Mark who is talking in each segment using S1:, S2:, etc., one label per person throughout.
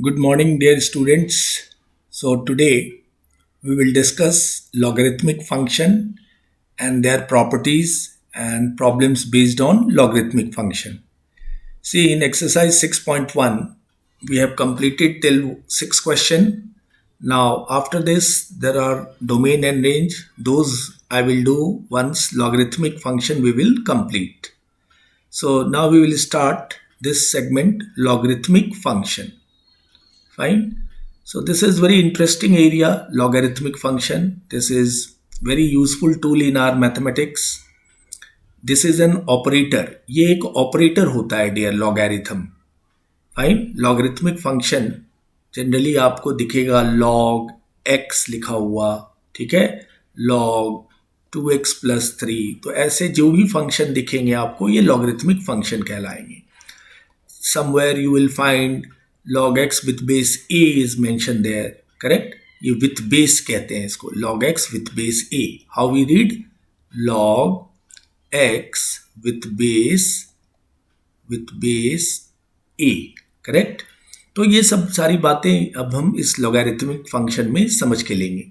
S1: Good morning, dear students. So today we will discuss logarithmic function and their properties and problems based on logarithmic function. See, in exercise 6.1, we have completed till 6 question. Now, after this, there are domain and range. Those I will do once logarithmic function we will complete. So now we will start this segment logarithmic function. Fine. So this is very interesting area, logarithmic function. This is very useful tool in our mathematics. This is an operator. ये एक operator होता है dear logarithm. Fine. Logarithmic function generally आपको दिखेगा log x लिखा हुआ. ठीक है. log 2x plus 3. तो ऐसे जो भी फंक्शन दिखेंगे आपको ये लॉगरिथमिक फंक्शन कहलाएंगे. Somewhere you will find log x with base a is mentioned there. Correct? ये with base कहते हैं इसको. log x with base a. How we read? log x with base a. Correct? तो ये सब सारी बातें अब हम इस लॉगरिथमिक फंक्शन में समझ के लेंगे.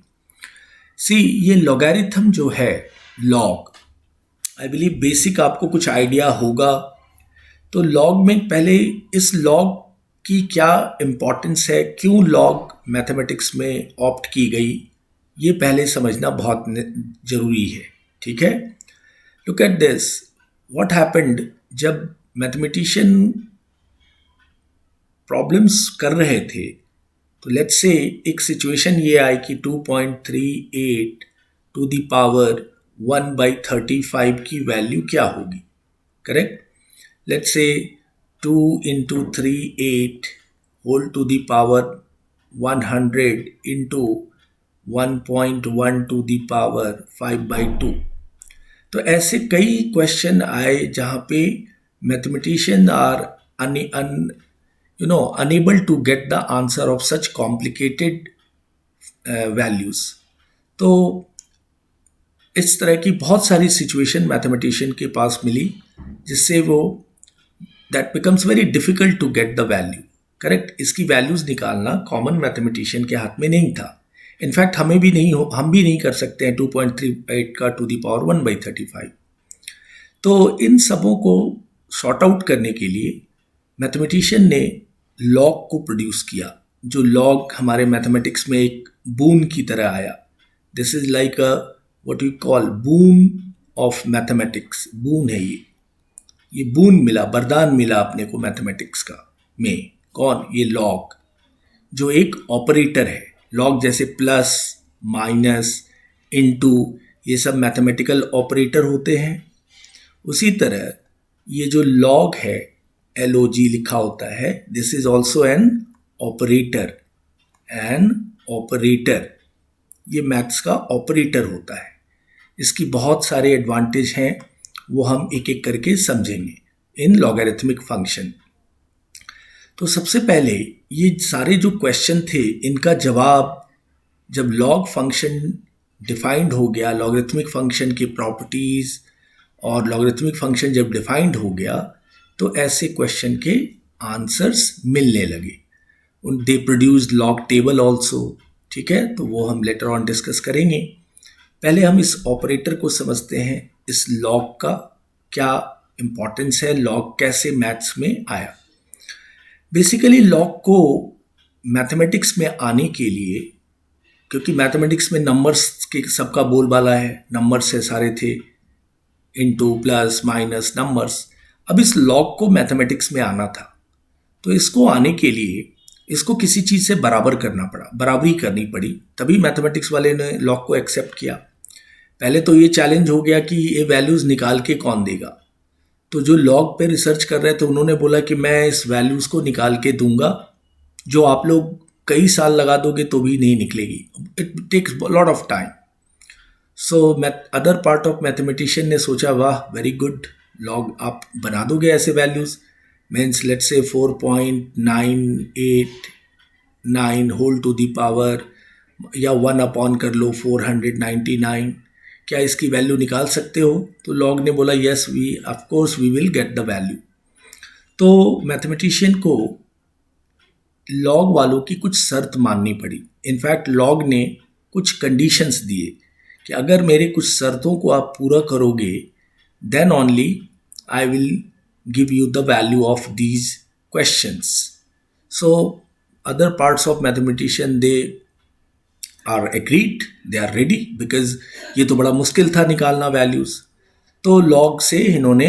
S1: सी, ये लॉगरिथम जो है log, आई बिलीव बेसिक आपको कुछ आइडिया होगा. तो लॉग में पहले इस लॉग की क्या इम्पोर्टेंस है, क्यों लॉग मैथमेटिक्स में ऑप्ट की गई, ये पहले समझना बहुत ज़रूरी है. ठीक है. Look at this. What happened जब मैथमेटिशियन प्रॉब्लम्स कर रहे थे, तो लेट्स से एक सिचुएशन ये आई कि 2.38 टू द पावर 1/35 की वैल्यू क्या होगी. Correct. Let's say 2 into 38 whole to the power 100 into 1.1 to the power 5/2. तो ऐसे कई क्वेश्चन आए जहाँ पे mathematician are unable to get the answer of such complicated values. तो इस तरह की बहुत सारी सिचुएशन मैथमेटिशियन के पास मिली जिससे वो that becomes very difficult to get the value. Correct. इसकी वैल्यूज निकालना कॉमन मैथमेटिशियन के हाथ में नहीं था. इनफैक्ट हम भी नहीं कर सकते हैं 2.38 का टू दी पावर 1/35. तो इन सबों को सॉर्ट आउट करने के लिए मैथमेटिशियन ने लॉग को प्रोड्यूस किया. जो लॉग हमारे मैथमेटिक्स में एक बून की तरह आया. This is like a what we call boon of mathematics. Boon है ये बून मिला, वरदान मिला अपने को मैथमेटिक्स का में. कौन? ये लॉग, जो एक ऑपरेटर है. लॉग जैसे प्लस, माइनस, इनटू, ये सब मैथमेटिकल ऑपरेटर होते हैं. उसी तरह ये जो लॉग है, LOG लिखा होता है, this is also an operator. ये मैथ्स का ऑपरेटर होता है. इसकी बहुत सारे एडवांटेज हैं, वो हम एक एक करके समझेंगे इन लॉगरिथमिक फंक्शन. तो सबसे पहले ये सारे जो क्वेश्चन थे इनका जवाब जब लॉग फंक्शन डिफाइंड हो गया, लॉगरिथमिक फंक्शन की प्रॉपर्टीज और लॉगरिथमिक फंक्शन जब डिफाइंड हो गया, तो ऐसे क्वेश्चन के आंसर्स मिलने लगे. दे प्रोड्यूस्ड लॉग टेबल ऑल्सो. ठीक है. तो वो हम लेटर ऑन डिस्कस करेंगे. पहले हम इस ऑपरेटर को समझते हैं. इस लॉग का क्या इंपॉर्टेंस है, लॉग कैसे मैथ्स में आया. बेसिकली लॉग को मैथमेटिक्स में आने के लिए, क्योंकि मैथमेटिक्स में नंबर्स के सबका बोलबाला है, नंबर्स से सारे थे, इनटू, प्लस, माइनस, नंबर्स. अब इस लॉग को मैथमेटिक्स में आना था, तो इसको आने के लिए इसको किसी चीज़ से बराबर करना पड़ा, बराबरी करनी पड़ी, तभी मैथमेटिक्स वाले ने लॉग को एक्सेप्ट किया. पहले तो ये चैलेंज हो गया कि ये वैल्यूज़ निकाल के कौन देगा. तो जो लॉग पे रिसर्च कर रहे थे उन्होंने बोला कि मैं इस वैल्यूज़ को निकाल के दूंगा, जो आप लोग कई साल लगा दोगे तो भी नहीं निकलेगी. It takes lot of time. So other part of mathematician ने सोचा, वाह, वेरी गुड, लॉग आप बना दोगे ऐसे values. Means let's say 4.989 whole to the power, या 1 अपॉन कर लो 499. क्या इसकी वैल्यू निकाल सकते हो? तो लॉग ने बोला, yes, we of course we will get the value. तो मैथमेटिशियन को लॉग वालों की कुछ शर्त माननी पड़ी। इनफैक्ट लॉग ने कुछ कंडीशंस दिए कि अगर मेरे कुछ शर्तों को आप पूरा करोगे then only I will give you the value of these questions. So other parts of mathematician they are agreed, they are ready, because ये तो बड़ा मुश्किल था निकालना वैल्यूज। तो लॉग से इन्होंने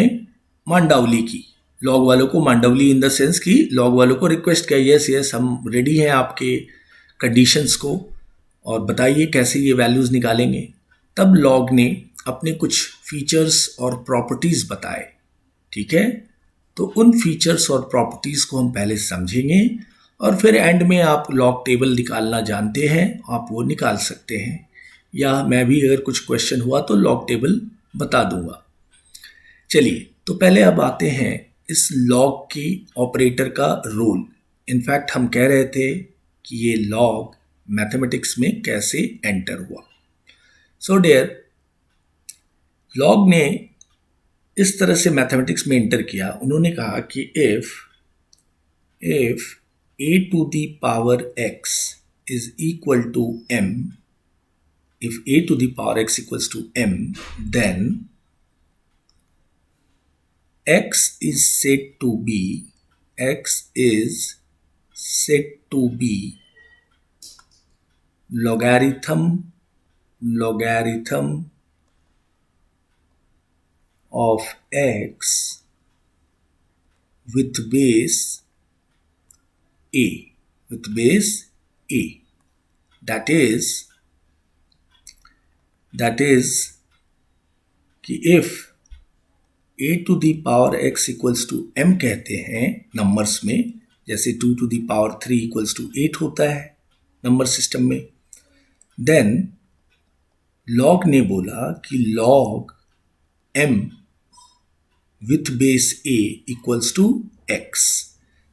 S1: मांडावली की, लॉग वालों को मांडावली इन द सेंस कि लॉग वालों को रिक्वेस्ट किया, यस यस हम रेडी हैं आपके कंडीशंस को, और बताइए कैसे ये वैल्यूज़ निकालेंगे। तब लॉग ने अपने कुछ फीचर्स और प्रॉपर्टीज़ बताए। ठीक है, तो उन फीचर्स और प्रॉपर्टीज़ को हम पहले समझेंगे और फिर एंड में आप लॉग टेबल निकालना जानते हैं आप वो निकाल सकते हैं, या मैं भी अगर कुछ क्वेश्चन हुआ तो लॉग टेबल बता दूंगा। चलिए, तो पहले अब आते हैं इस लॉग की ऑपरेटर का रोल। इनफैक्ट हम कह रहे थे कि ये लॉग मैथमेटिक्स में कैसे एंटर हुआ। सो डियर, लॉग ने इस तरह से मैथमेटिक्स में एंटर किया। उन्होंने कहा कि if a to the power x is equal to m, if a to the power x equals to m, then x is said to be logarithm of x with base a, that is कि if a to the power x equals to m कहते हैं numbers में, जैसे 2 to the power 3 equals to 8 होता है number system में, then log ने बोला कि log m with base a equals to x,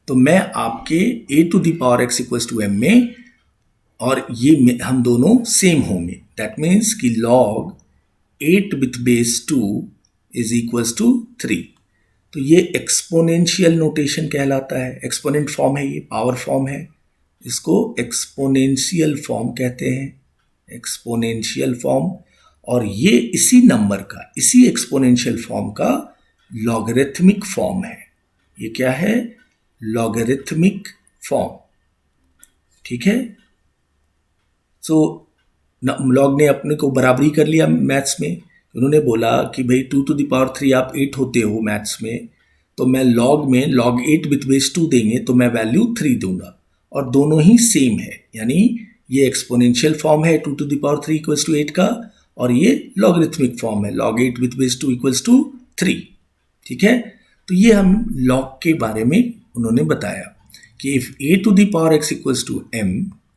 S1: तो मैं आपके a to the power x equals to m में, और ये हम दोनों सेम होंगे, दैट मीन्स कि log 8 with base 2 is equals to 3। तो ये एक्सपोनेंशियल नोटेशन कहलाता है, एक्सपोनेंट फॉर्म है, ये पावर फॉर्म है, इसको एक्सपोनेंशियल फॉर्म कहते हैं, एक्सपोनेंशियल फॉर्म। और ये इसी नंबर का, इसी एक्सपोनेंशियल फॉर्म का लॉगरिथमिक फॉर्म है। ये क्या है? Logarithmic form. ठीक है, सो लॉग ने अपने को बराबरी कर लिया मैथ्स में। उन्होंने बोला कि भाई 2 to the power 3 आप 8 होते हो मैथ्स में, तो मैं लॉग में log 8 with base 2 देंगे तो मैं वैल्यू 3 दूंगा, और दोनों ही सेम है, यानी ये एक्सपोनेंशियल फॉर्म है 2 to the power 3 equals to 8 का, और ये लॉगरिथमिक फॉर्म है log 8 with base 2 equals to 3। ठीक है, तो ये हम लॉग के बारे में उन्होंने बताया कि if a to the power x equals to m,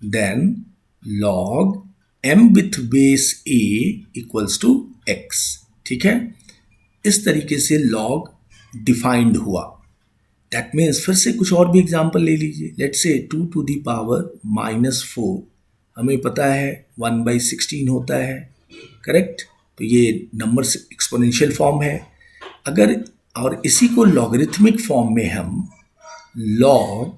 S1: then log m with base a equals to x। ठीक है, इस तरीके से लॉग डिफाइंड हुआ। दैट मीन्स, फिर से कुछ और भी एग्जांपल ले लीजिए। Let's say 2 to the power -4, हमें पता है 1/16 होता है, करेक्ट? तो ये नंबर एक्सपोनेंशियल फॉर्म है। अगर और इसी को लॉगरिथमिक फॉर्म में हम log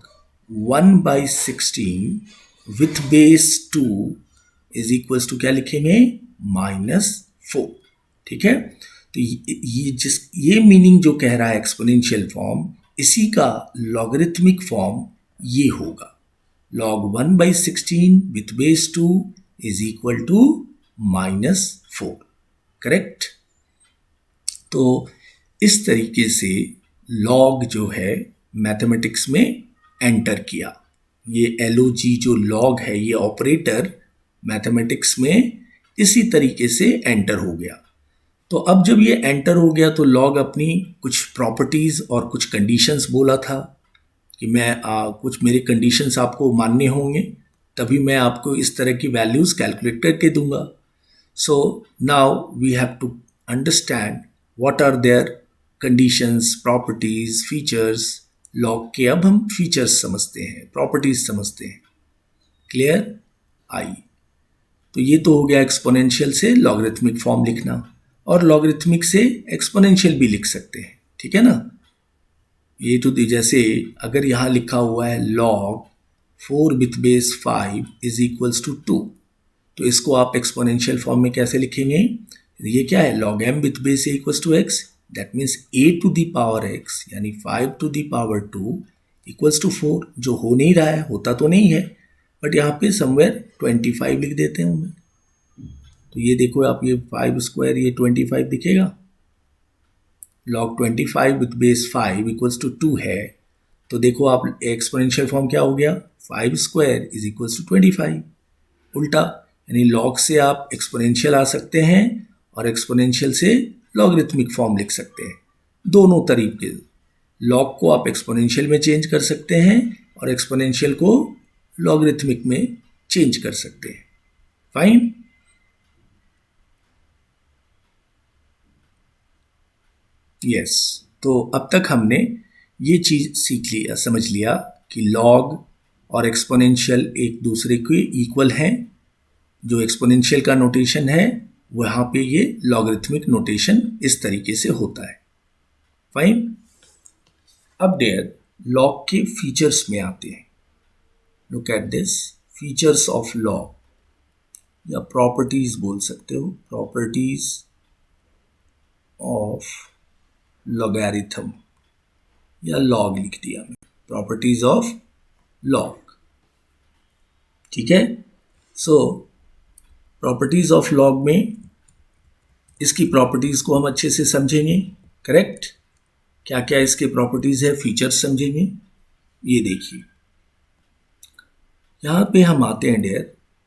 S1: 1/16 with base 2 is equals to क्या लिखेंगे? -4। ठीक है, तो ये मीनिंग जो कह रहा है एक्सपोनेंशियल फॉर्म, इसी का लॉगरिथमिक फॉर्म ये होगा, log 1/16 with base 2 is equal to -4। Correct? तो इस तरीके से लॉग जो है मैथमेटिक्स में एंटर किया। ये LOG जो लॉग है, ये ऑपरेटर मैथमेटिक्स में इसी तरीके से एंटर हो गया। तो अब जब ये एंटर हो गया तो लॉग अपनी कुछ प्रॉपर्टीज़ और कुछ कंडीशंस बोला था कि मैं कुछ मेरे कंडीशंस आपको मानने होंगे, तभी मैं आपको इस तरह की वैल्यूज़ कैलकुलेट करके दूंगा। So now we have to understand what are their conditions, properties, features. Log के अब हम फीचर्स समझते हैं, प्रॉपर्टीज़ समझते हैं। क्लियर? आई, तो ये तो हो गया एक्सपोनेंशियल से लॉगरिथमिक फॉर्म लिखना, और लॉगरिथमिक से एक्सपोनेंशियल भी लिख सकते हैं। ठीक है ना? ये तो जैसे अगर यहाँ लिखा हुआ है log 4 with base 5 is equals to 2। तो इसको आप एक्सपोनेंशियल फॉर्म में कैसे लिखेंगे? ये क्या है? Log m with base a equals to x, that means a to the power x यानी 5 to the power 2 equals to 4, जो हो नहीं रहा है, होता तो नहीं है, बट यहाँ पे समवेयर 25 लिख देते हैं हमें। तो ये देखो आप, ये 5 स्क्वायर, ये 25 दिखेगा। Log 25 with base 5 equals to 2 है, तो देखो आप एक्सपोनेंशियल फॉर्म क्या हो गया? 5 स्क्वायर इज इक्वल्स टू 25। उल्टा, यानी लॉग से आप एक्सपोनेंशियल आ सकते हैं और एक्सपोनेंशियल से लॉगरिथमिक फॉर्म लिख सकते हैं। दोनों तरीके, लॉग को आप एक्सपोनेंशियल में चेंज कर सकते हैं और एक्सपोनेंशियल को लॉगरिथमिक में चेंज कर सकते हैं। फाइन। यस, तो अब तक हमने ये चीज सीख लिया, समझ लिया कि लॉग और एक्सपोनेंशियल एक दूसरे के इक्वल हैं। जो एक्सपोनेंशियल का नोटेशन है वहाँ पे ये लॉगरिथमिक नोटेशन इस तरीके से होता है। फाइन। अब देयर लॉग के फीचर्स में आते हैं। Look at this, features of log या प्रॉपर्टीज बोल सकते हो, प्रॉपर्टीज ऑफ लॉगरिथम या लॉग लिख दिया मैं, प्रॉपर्टीज ऑफ लॉग। ठीक है। सो प्रॉपर्टीज ऑफ लॉग में इसकी प्रॉपर्टीज को हम अच्छे से समझेंगे। करेक्ट। क्या क्या इसके प्रॉपर्टीज है, फीचर्स समझेंगे। ये देखिए, यहां पे हम आते हैं डियर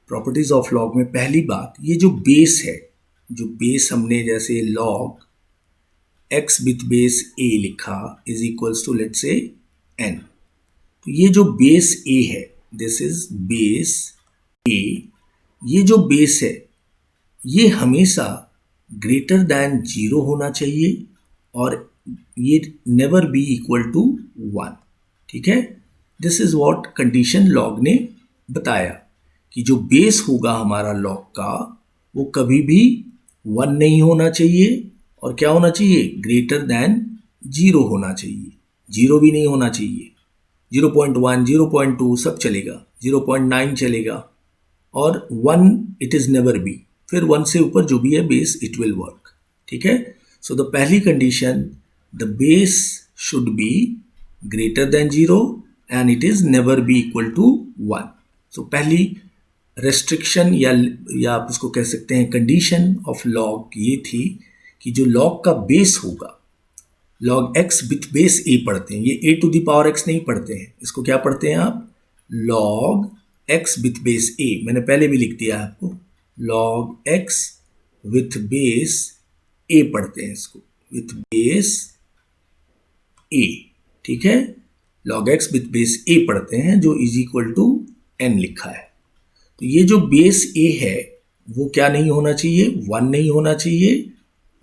S1: प्रॉपर्टीज ऑफ लॉग में। पहली बात, ये जो बेस है, जो बेस हमने जैसे log x with base a लिखा is equals to let's say n। तो ये जो बेस a है, दिस इज बेस a, ये जो बेस है ये हमेशा ग्रेटर दैन 0 होना चाहिए और ये नेवर बी इक्वल टू 1। ठीक है। This is what condition log ने बताया कि जो बेस होगा हमारा लॉग का वो कभी भी 1 नहीं होना चाहिए और क्या होना चाहिए? ग्रेटर दैन 0 होना चाहिए। 0 भी नहीं होना चाहिए। 0.1, 0.2 सब चलेगा, 0.9 चलेगा और 1 इट इज नेवर बी। फिर 1 से ऊपर जो भी है बेस इट विल वर्क। ठीक है। सो द पहली condition, the base should be greater than 0 and it is never be equal to 1। So पहली रेस्ट्रिक्शन या आप उसको कह सकते हैं कंडीशन ऑफ लॉग ये थी कि जो लॉग का बेस होगा, लॉग एक्स विथ बेस ए पढ़ते हैं, ये ए टू द पावर एक्स नहीं पढ़ते हैं, इसको क्या पढ़ते हैं आप? लॉग एक्स विथ बेस ए। मैंने पहले भी लिख दिया है आपको, लॉग एक्स विथ बेस ए पढ़ते हैं इसको, विथ बेस ए। ठीक है। लॉग एक्स विथ बेस ए पढ़ते हैं जो इज इक्वल टू एन लिखा है। तो ये जो बेस ए है वो क्या नहीं होना चाहिए? 1 नहीं होना चाहिए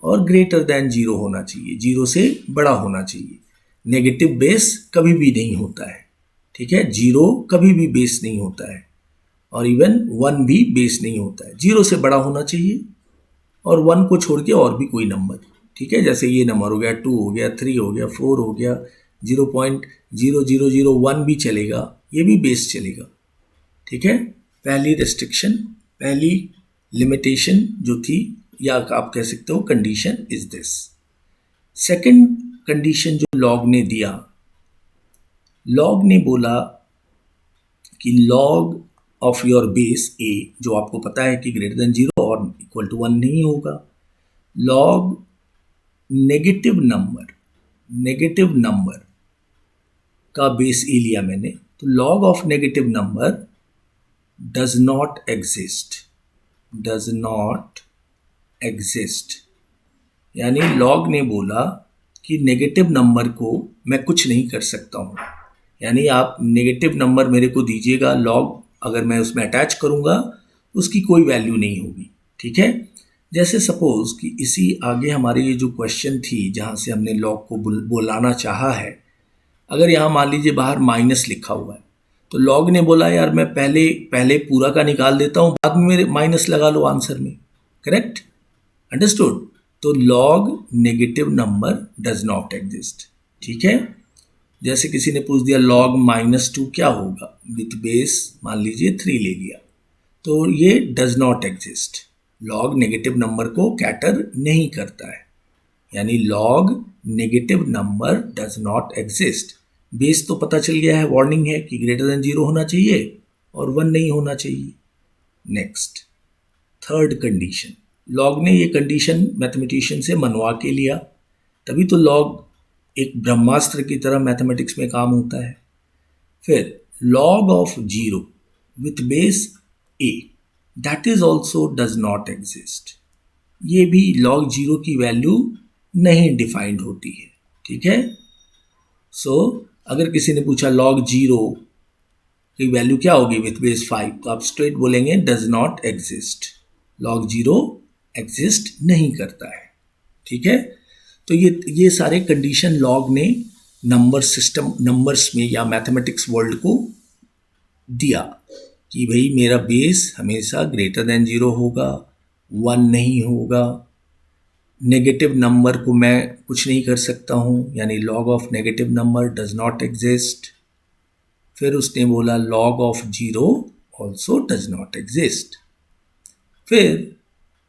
S1: और ग्रेटर दैन 0 होना चाहिए, 0 से बड़ा होना चाहिए। नेगेटिव बेस कभी भी नहीं होता है। ठीक है। 0 कभी भी बेस नहीं होता है और इवन 1 भी बेस नहीं होता है। 0 से बड़ा होना चाहिए और 1 को छोड़ के और भी कोई नंबर। ठीक है। जैसे ये नंबर हो गया 2 हो गया, 3 हो गया, 4 हो गया, 0.0001 भी चलेगा, ये भी बेस चलेगा। ठीक है। पहली रेस्ट्रिक्शन, पहली लिमिटेशन जो थी या आप कह सकते हो condition is this. Second condition जो लॉग ने दिया, लॉग ने बोला कि लॉग ऑफ योर बेस ए, जो आपको पता है कि ग्रेटर देन 0 और इक्वल टू 1 नहीं होगा, लॉग नेगेटिव नंबर का बेस ए लिया मैंने, तो log of negative number does not exist. यानी लॉग ने बोला कि नेगेटिव नंबर को मैं कुछ नहीं कर सकता हूँ। यानी आप नेगेटिव नंबर मेरे को दीजिएगा, लॉग अगर मैं उसमें अटैच करूँगा उसकी कोई वैल्यू नहीं होगी। ठीक है। जैसे सपोज कि इसी आगे हमारी ये जो क्वेश्चन थी जहाँ से हमने लॉग को बुलाना चाहा है, अगर यहाँ मान लीजिए बाहर माइनस लिखा हुआ है तो लॉग ने बोला यार मैं पहले पूरा का निकाल देता हूँ, बाद में मेरे माइनस लगा लो आंसर में। करेक्ट। अंडरस्टूड। तो log negative number does not exist. ठीक है। जैसे किसी ने पूछ दिया log -2 क्या होगा, विथ बेस मान लीजिए 3 ले लिया, तो ये does not exist. Log negative number को कैटर नहीं करता है, यानी log negative number does not exist. Base तो पता चल गया है, वार्निंग है कि ग्रेटर देन 0 होना चाहिए और 1 नहीं होना चाहिए। नेक्स्ट, थर्ड कंडीशन, लॉग ने ये कंडीशन मैथमेटिशियन से मनवा के लिया, तभी तो लॉग एक ब्रह्मास्त्र की तरह मैथमेटिक्स में काम होता है। फिर log of 0 with base a, that is also does not exist। ये भी log 0 की वैल्यू नहीं डिफाइंड होती है, ठीक है। सो अगर किसी ने पूछा log 0 की वैल्यू क्या होगी विथ बेस 5, तो आप स्ट्रेट बोलेंगे does not exist, log 0 exist नहीं करता है, ठीक है। तो ये सारे कंडीशन लॉग ने नंबर सिस्टम, नंबर्स में या मैथमेटिक्स वर्ल्ड को दिया कि भाई मेरा बेस हमेशा ग्रेटर देन 0 होगा, 1 नहीं होगा, नेगेटिव नंबर को मैं कुछ नहीं कर सकता हूँ, यानी log of negative number does not exist. फिर उसने बोला log of 0 also does not exist. फिर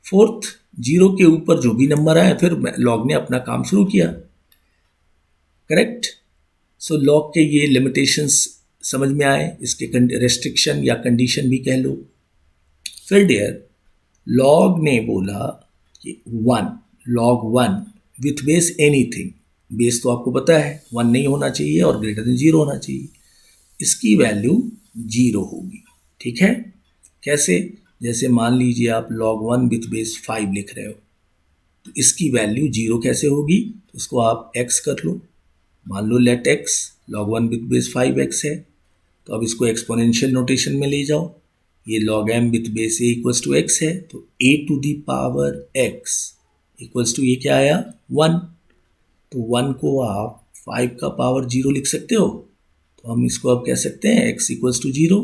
S1: फोर्थ, 0 के ऊपर जो भी नंबर आए, फिर लॉग ने अपना काम शुरू किया, करेक्ट। सो लॉग के ये लिमिटेशंस समझ में आए, इसके रेस्ट्रिक्शन या कंडीशन भी कह लो। फिर डियर लॉग ने बोला कि 1, log 1 with base anything, base तो आपको पता है 1 नहीं होना चाहिए और ग्रेटर देन 0 होना चाहिए, इसकी वैल्यू 0 होगी, ठीक है। कैसे, जैसे मान लीजिए आप log 1 विथ बेस 5 लिख रहे हो, तो इसकी वैल्यू 0 कैसे होगी, तो उसको आप x कर लो, मान लो let x, log 1 with base 5x है, तो अब इसको एक्सपोनेंशियल नोटेशन में ले जाओ, ये log m with base a equals to x है, तो a to the power x equals to ये क्या आया 1, तो 1 को आप 5 का पावर 0 लिख सकते हो, तो हम इसको अब कह सकते हैं x equals to 0,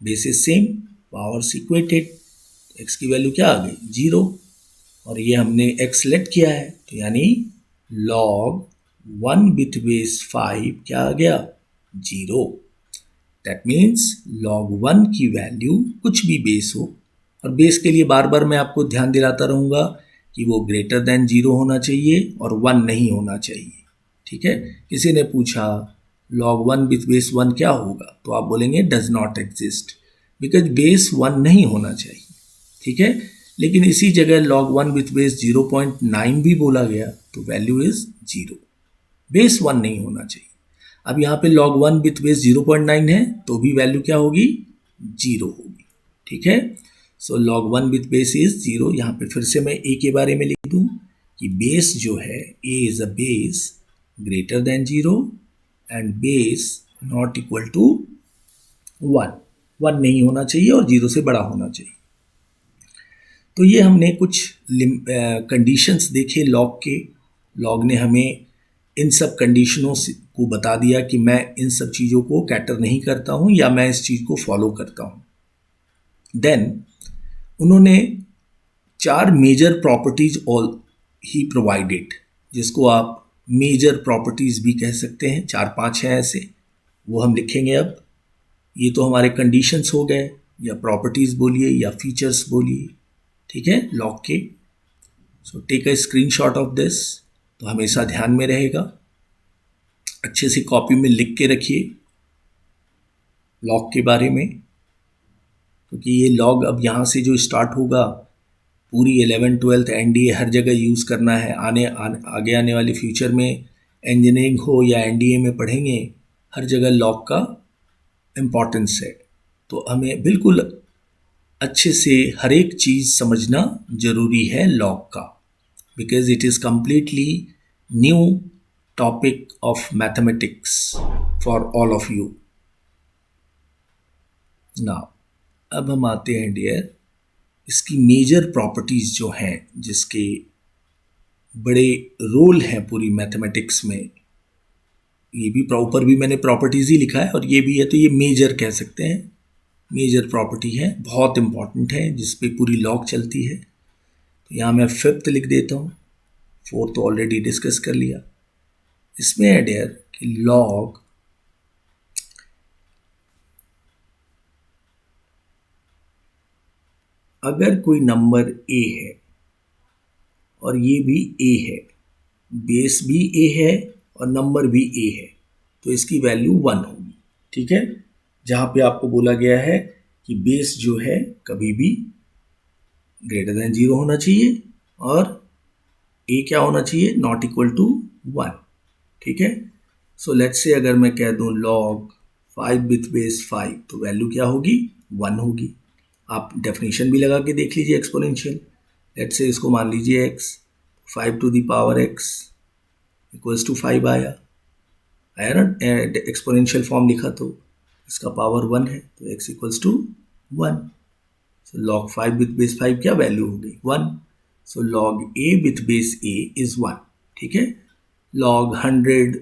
S1: base is same, powers equated, x की वैल्यू क्या आ गई 0, और ये हमने x लेट किया है, तो यानी log 1 विथ बेस 5 क्या आ गया 0। दैट मीन्स log 1 की वैल्यू कुछ भी बेस हो, और बेस के लिए बार बार मैं आपको ध्यान दिलाता रहूँगा कि वो ग्रेटर देन 0 होना चाहिए और 1 नहीं होना चाहिए, ठीक है। किसी ने पूछा log 1 विथ बेस 1 क्या होगा, तो आप बोलेंगे does not exist, because base 1 नहीं होना चाहिए, ठीक है। लेकिन इसी जगह log 1 विथ बेस 0.9 भी बोला गया, तो वैल्यू इज 0, बेस 1 नहीं होना चाहिए। अब यहाँ पे log 1 विथ बेस 0.9 है, तो भी वैल्यू क्या होगी 0 होगी, ठीक है। सो log 1 विथ बेस इज 0। यहाँ पे फिर से मैं a के बारे में लिख दूँ कि बेस जो है a is a base greater than 0 and base not equal to 1 नहीं होना चाहिए और 0 से बड़ा होना चाहिए। तो ये हमने कुछ कंडीशंस देखे लॉग के, लॉग ने हमें इन सब कंडीशनों को बता दिया कि मैं इन सब चीज़ों को कैटर नहीं करता हूँ या मैं इस चीज़ को फॉलो करता हूँ। देन उन्होंने 4 मेजर प्रॉपर्टीज ऑल ही प्रोवाइडेड, जिसको आप मेजर प्रॉपर्टीज भी कह सकते हैं, 4-5 हैं ऐसे, वो हम लिखेंगे अब। ये तो हमारे कंडीशंस हो गए, या प्रॉपर्टीज बोलिए या फीचर्स बोलिए, ठीक है, लॉग के। So take a screenshot of this, तो हमेशा ध्यान में रहेगा, अच्छे से कॉपी में लिख के रखिए लॉग के बारे में, क्योंकि ये लॉग अब यहाँ से जो स्टार्ट होगा, पूरी 11th 12th एनडीए हर जगह यूज़ करना है। आगे आने वाले फ्यूचर में इंजीनियरिंग हो या एनडीए में पढ़ेंगे, हर जगह लॉग का इम्पॉर्टेंस है। तो हमें बिल्कुल अच्छे से हर एक चीज़ समझना ज़रूरी है लॉग का, because it is completely new topic of mathematics for all of you. Now अब हम आते हैं डियर इसकी मेजर प्रॉपर्टीज़ जो हैं, जिसके बड़े रोल हैं पूरी मैथमेटिक्स में। ये भी ऊपर भी मैंने प्रॉपर्टीज़ ही लिखा है और ये भी है, तो ये मेजर कह सकते हैं, मेजर प्रॉपर्टी है, बहुत इम्पॉर्टेंट है, जिस पे पूरी लॉग चलती है। तो यहाँ मैं 5th लिख देता हूँ, 4th ऑलरेडी डिस्कस कर लिया। इसमें है डियर कि लॉग अगर कोई नंबर ए है और ये भी ए है, बेस भी ए है और नंबर भी ए है, तो इसकी वैल्यू 1 होगी। ठीक है, जहां पे आपको बोला गया है कि बेस जो है कभी भी ग्रेटर देन 0 होना चाहिए और ए क्या होना चाहिए, नॉट इक्वल टू 1। ठीक है, सो लेट्स से अगर मैं कह दूं log 5 विथ बेस 5, तो वैल्यू क्या होगी, 1 होगी। आप डेफिनेशन भी लगा के देख लीजिए एक्सपोनेंशियल। लेट्स से इसको मान लीजिए x, 5 to the power x equals to 5 आया ना, एक्सपोनेंशियल फॉर्म लिखा तो इसका पावर 1 है तो x equals to 1। So log 5 with base 5 क्या वैल्यू हो गई, 1। So log a with base a is 1। ठीक है, log 100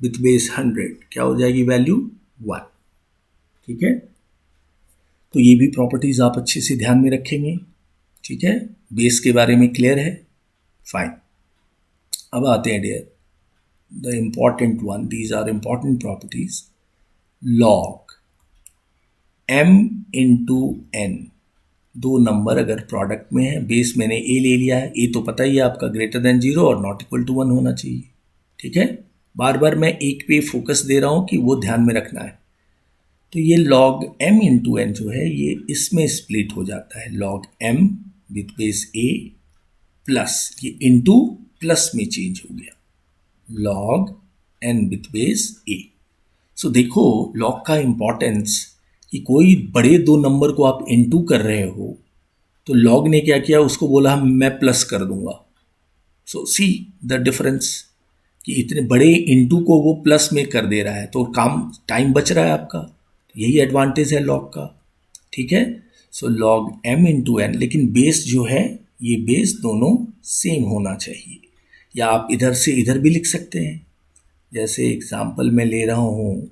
S1: विथ बेस 100 क्या हो जाएगी वैल्यू, 1। ठीक है, तो ये भी प्रॉपर्टीज आप अच्छे से ध्यान में रखेंगे। ठीक है, बेस के बारे में क्लियर है, फाइन। अब आते हैं dear the important one, these are important properties. Log m into n, दो नंबर अगर प्रोडक्ट में है, बेस मैंने a ले लिया है, a तो पता ही है आपका ग्रेटर देन 0 और नॉट इक्वल टू 1 होना चाहिए। ठीक है, बार बार मैं एक पे फोकस दे रहा हूं कि वो ध्यान में रखना है। तो ये log m इंटू n जो है ये इसमें स्प्लिट हो जाता है, log m with base a plus ये इंटू प्लस में चेंज हो गया, log n with base a। सो देखो log का इंपॉर्टेंस कि कोई बड़े दो नंबर को आप इंटू कर रहे हो तो log ने क्या किया, उसको बोला मैं प्लस कर दूंगा। सो सी द डिफरेंस कि इतने बड़े इंटू को वो प्लस में कर दे रहा है तो काम टाइम बच रहा है आपका, यही एडवांटेज है लॉग का। ठीक है, सो लॉग m इंटू एन, लेकिन बेस जो है ये बेस दोनों सेम होना चाहिए, या आप इधर से इधर भी लिख सकते हैं। जैसे एग्जांपल मैं ले रहा हूँ,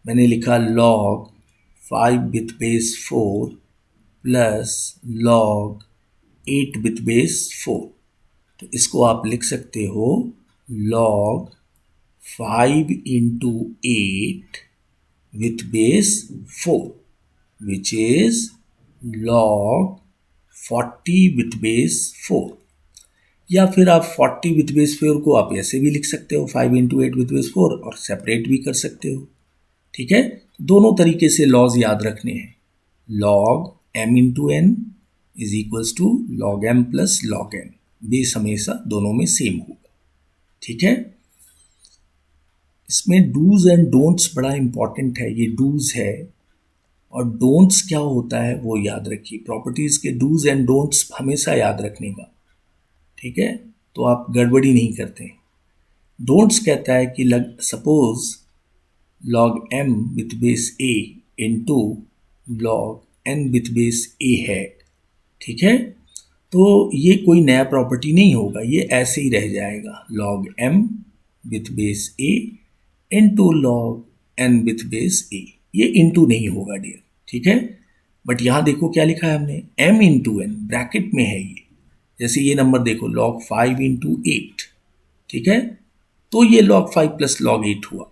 S1: मैंने लिखा log 5 with base 4 plus log 8 with base 4, तो इसको आप लिख सकते हो log 5 into 8 with base 4 which is log 40 with base 4, या फिर आप 40 with base 4 को आप ऐसे भी लिख सकते हो 5 इंटू 8 with base 4 और सेपरेट भी कर सकते हो। ठीक है, दोनों तरीके से लॉज याद रखने हैं। log m into N is equals to log m plus log n, base हमेशा दोनों में सेम होगा। ठीक है, इसमें डूज एंड डोंट्स बड़ा इंपॉर्टेंट है, ये डूज है और डोंट्स क्या होता है वो याद रखिए। प्रॉपर्टीज के डूज एंड डोंट्स हमेशा याद रखने का। ठीक है, तो आप गड़बड़ी नहीं करते। डोंट्स कहता है कि suppose log m with base a into log n with base a है। ठीक है, तो ये कोई नया प्रॉपर्टी नहीं होगा, ये ऐसे ही रह जाएगा log m with base a into log n with base a, ये इंटू नहीं होगा डियर। ठीक है, बट यहाँ देखो क्या लिखा है हमने, m इंटू एन ब्रैकेट में है ये। जैसे ये नंबर देखो log 5 इंटू 8, ठीक है, तो ये log 5 प्लस log 8 हुआ।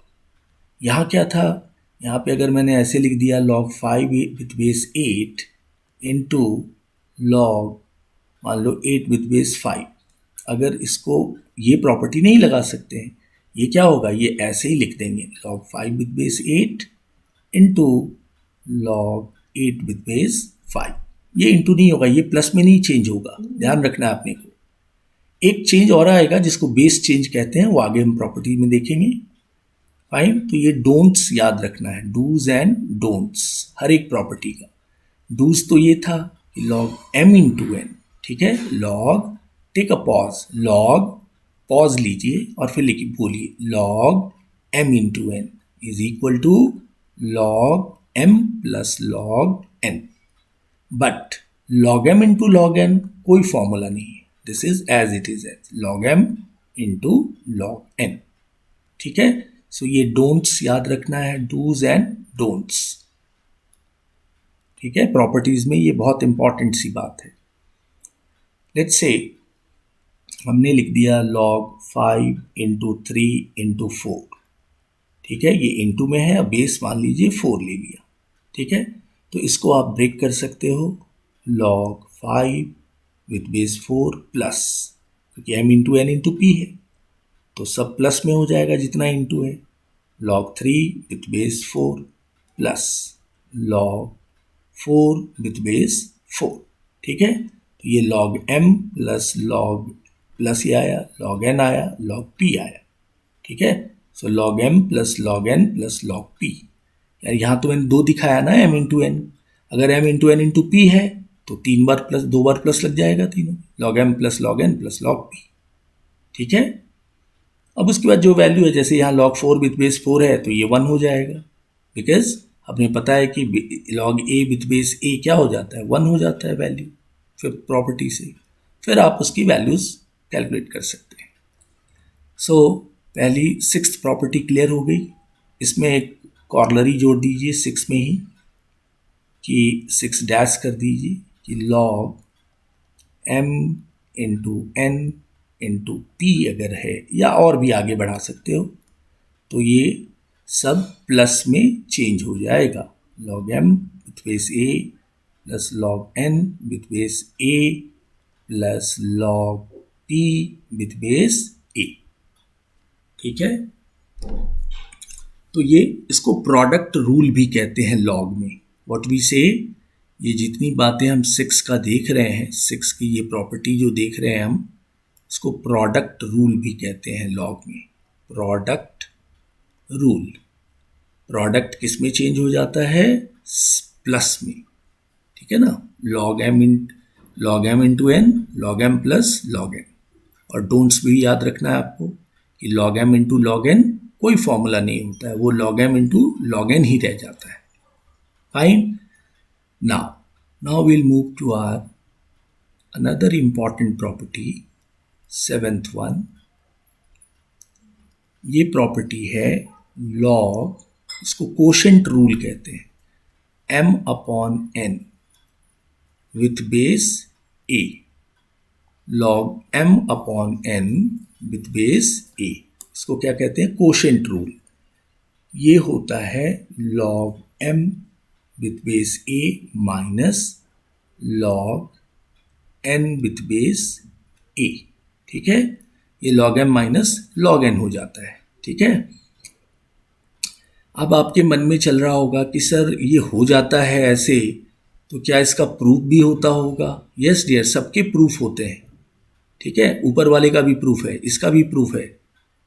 S1: यहाँ क्या था, यहाँ पे अगर मैंने ऐसे लिख दिया log 5 with base 8 into log मान लो 8 विथ बेस 5, अगर इसको ये प्रॉपर्टी नहीं लगा सकते हैं, ये क्या होगा, ये ऐसे ही लिख देंगे log 5 with base 8 into log 8 with base 5। ये इंटू नहीं होगा, ये प्लस में नहीं चेंज होगा, ध्यान रखना है आपने को। एक चेंज और आएगा जिसको बेस चेंज कहते हैं, वो आगे हम प्रॉपर्टी में देखेंगे। फाइन, तो ये डोंट्स याद रखना है, डूज एंड डोंट्स हर एक प्रॉपर्टी का। डूज तो ये था कि log m इंटू एन, ठीक है, log take a pause, log pause लीजिए और फिर लिखिए बोलिए log m into N is equal to log m plus log n। But log m into log n कोई फॉर्मूला नहीं है, this is as it is as log m into log n। ठीक है, सो ये डोंट्स याद रखना है, dos and don'ts. ठीक है, प्रॉपर्टीज में ये बहुत इंपॉर्टेंट सी बात है। लेट्स से हमने लिख दिया log 5 इंटू 3 इंटू 4, ठीक है, ये इंटू में है, अब बेस मान लीजिए 4 ले लिया, ठीक है। तो इसको आप ब्रेक कर सकते हो, log 5 विथ बेस 4 प्लस, क्योंकि m into n into p है तो सब प्लस में हो जाएगा जितना इंटू है, log 3 with base 4 plus log 4 with base 4, ठीक है। तो ये log m plus log plus ये आया, log n आया, log p आया, ठीक है। सो log m plus log n plus log p, यार यहाँ तो मैंने 2 दिखाया ना, m इंटू n, अगर m into n into p है तो 3 बार प्लस, 2 बार प्लस लग जाएगा तीनों, log m plus log n plus log p, ठीक है। अब उसके बाद जो वैल्यू है, जैसे यहाँ log 4 विथ बेस 4 है तो ये 1 हो जाएगा, बिकॉज हमें पता है कि log a with base a क्या हो जाता है, 1 हो जाता है वैल्यू, फिर प्रॉपर्टी से फिर आप उसकी वैल्यूज कैलकुलेट कर सकते हैं। सो पहली 6th प्रॉपर्टी क्लियर हो गई। इसमें एक कॉर्लरी जोड़ दीजिए 6 में ही, कि 6 डैश कर दीजिए कि log m into n into p अगर है, या और भी आगे बढ़ा सकते हो, तो ये सब प्लस में चेंज हो जाएगा, log m with base a plus log n with base a plus log p with base a, ठीक है। तो ये इसको प्रोडक्ट रूल भी कहते हैं लॉग में। व्हाट वी से, ये जितनी बातें हम 6 का देख रहे हैं, 6 की ये प्रॉपर्टी जो देख रहे हैं हम, इसको प्रोडक्ट रूल भी कहते हैं लॉग में। प्रोडक्ट रूल, प्रोडक्ट किस में चेंज हो जाता है, प्लस में, ठीक है ना, log m into n, log m plus log n, और डोंट्स भी याद रखना है आपको कि log m into log n कोई फॉर्मूला नहीं होता है, वो log m into log n ही रह जाता है। Fine, now will move to our another important property, 7th one. ये प्रॉपर्टी है log, इसको कोशेंट रूल कहते हैं, m upon n with base a, log m upon n with base a, इसको क्या कहते हैं, कोशेंट रूल। ये होता है log m with base a minus log n with base a, ठीक है। ये log m minus log n हो जाता है, ठीक है। अब आपके मन में चल रहा होगा कि सर ये हो जाता है ऐसे, तो क्या इसका प्रूफ भी होता होगा? यस डियर, सबके प्रूफ होते हैं, ठीक है। ऊपर वाले का भी प्रूफ है, इसका भी प्रूफ है,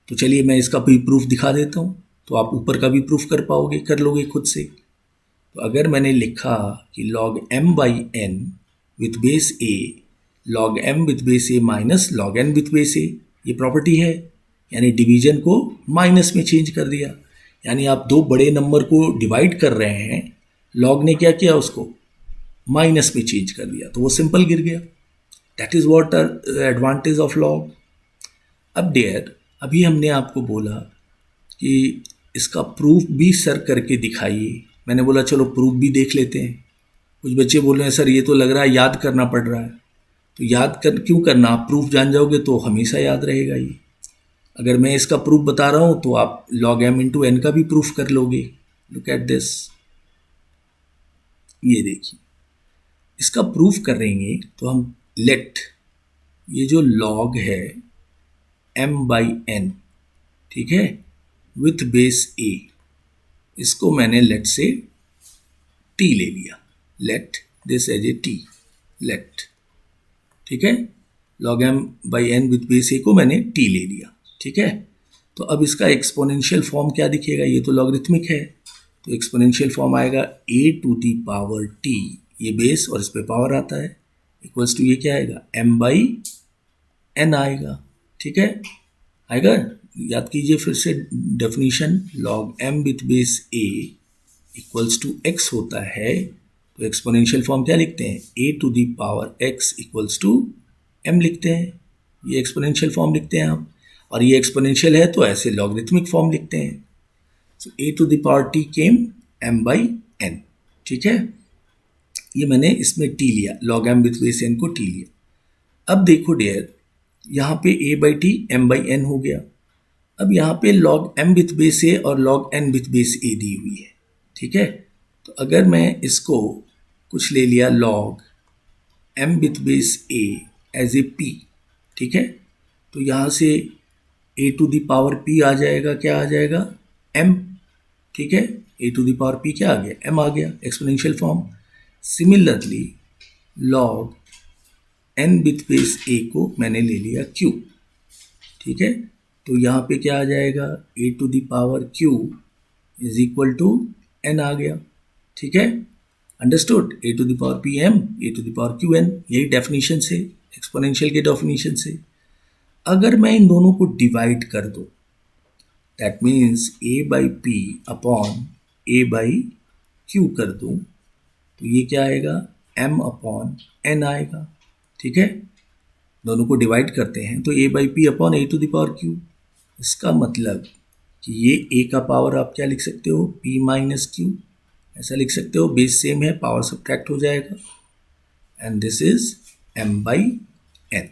S1: तो चलिए मैं इसका भी प्रूफ दिखा देता हूँ, तो आप ऊपर का भी प्रूफ कर पाओगे, कर लोगे खुद से। तो अगर मैंने लिखा कि log m by n with base a, log m with base a minus log n with base a, ये प्रॉपर्टी है, यानी डिवीजन को माइनस में चेंज कर दिया, यानी आप 2 बड़े नंबर को डिवाइड कर रहे हैं, log ने क्या किया, उसको माइनस में चेंज कर दिया, तो वो सिंपल गिर गया। That is what advantage of log। अब डियर, अभी हमने आपको बोला कि इसका प्रूफ भी सर करके दिखाइए, मैंने बोला चलो प्रूफ भी देख लेते हैं। कुछ बच्चे बोल रहे हैं सर ये तो लग रहा है याद करना पड़ रहा है, तो याद कर क्यों करना, आप प्रूफ जान जाओगे तो हमेशा याद रहेगा ये। अगर मैं इसका प्रूफ बता रहा हूँ तो आप log m इंटू n का भी प्रूफ कर लोगे। लुक एट दिस, ये देखिए, इसका प्रूफ करेंगे तो हम लेट, ये जो log है m बाई n, ठीक है, विथ बेस a, इसको मैंने लेट से t ले लिया, let this as a t, let, ठीक है, log m by n with base a को मैंने t ले लिया, ठीक है। तो अब इसका एक्सपोनेंशियल फॉर्म क्या दिखेगा, ये तो लॉगरिथमिक है, तो एक्सपोनेंशियल फॉर्म आएगा a to the power t, ये बेस और इस पे पावर आता है, इक्वल्स टू ये क्या आएगा, m बाई n आएगा, ठीक है, आएगा। याद कीजिए फिर से definition, log m with base a equals to x होता है, तो एक्सपोनेंशियल फॉर्म क्या लिखते हैं, a to the power x equals to m लिखते हैं, ये एक्सपोनेंशियल फॉर्म लिखते हैं आप, और ये एक्सपोनेंशियल है तो ऐसे लॉगरिथमिक फॉर्म लिखते हैं। So a to the power t came m by n, ठीक है, ये मैंने इसमें t लिया, log m with base n को t लिया। अब देखो डियर, यहाँ पे a by T m by n हो गया। अब यहाँ पे log m with base a और log n with base a दी हुई है, ठीक है। तो अगर मैं इसको कुछ ले लिया log m with base a as a p, ठीक है, तो यहाँ से a to the power p आ जाएगा, क्या आ जाएगा m, ठीक है। a to the power p क्या आ गया, m आ गया, exponential form. Similarly log n with base a को मैंने ले लिया q, ठीक है। तो यहाँ पे क्या आ जाएगा, a to the power q is equal to n आ गया, ठीक है। Understood, a to the power p m, a to the power q n, यही डेफिनेशन से, एक्सपोनेंशियल के डेफिनेशन से। अगर मैं इन दोनों को डिवाइड कर दूं, that means a by p upon a by q कर दूं, तो ये क्या आएगा, m अपॉन n आएगा, ठीक है। दोनों को डिवाइड करते हैं तो a by p upon a to the power q। इसका मतलब कि ये a का पावर आप क्या लिख सकते हो, p माइनस q, ऐसा लिख सकते हो, बेस सेम है, पावर सब्ट्रैक्ट हो जाएगा, and this is m by n।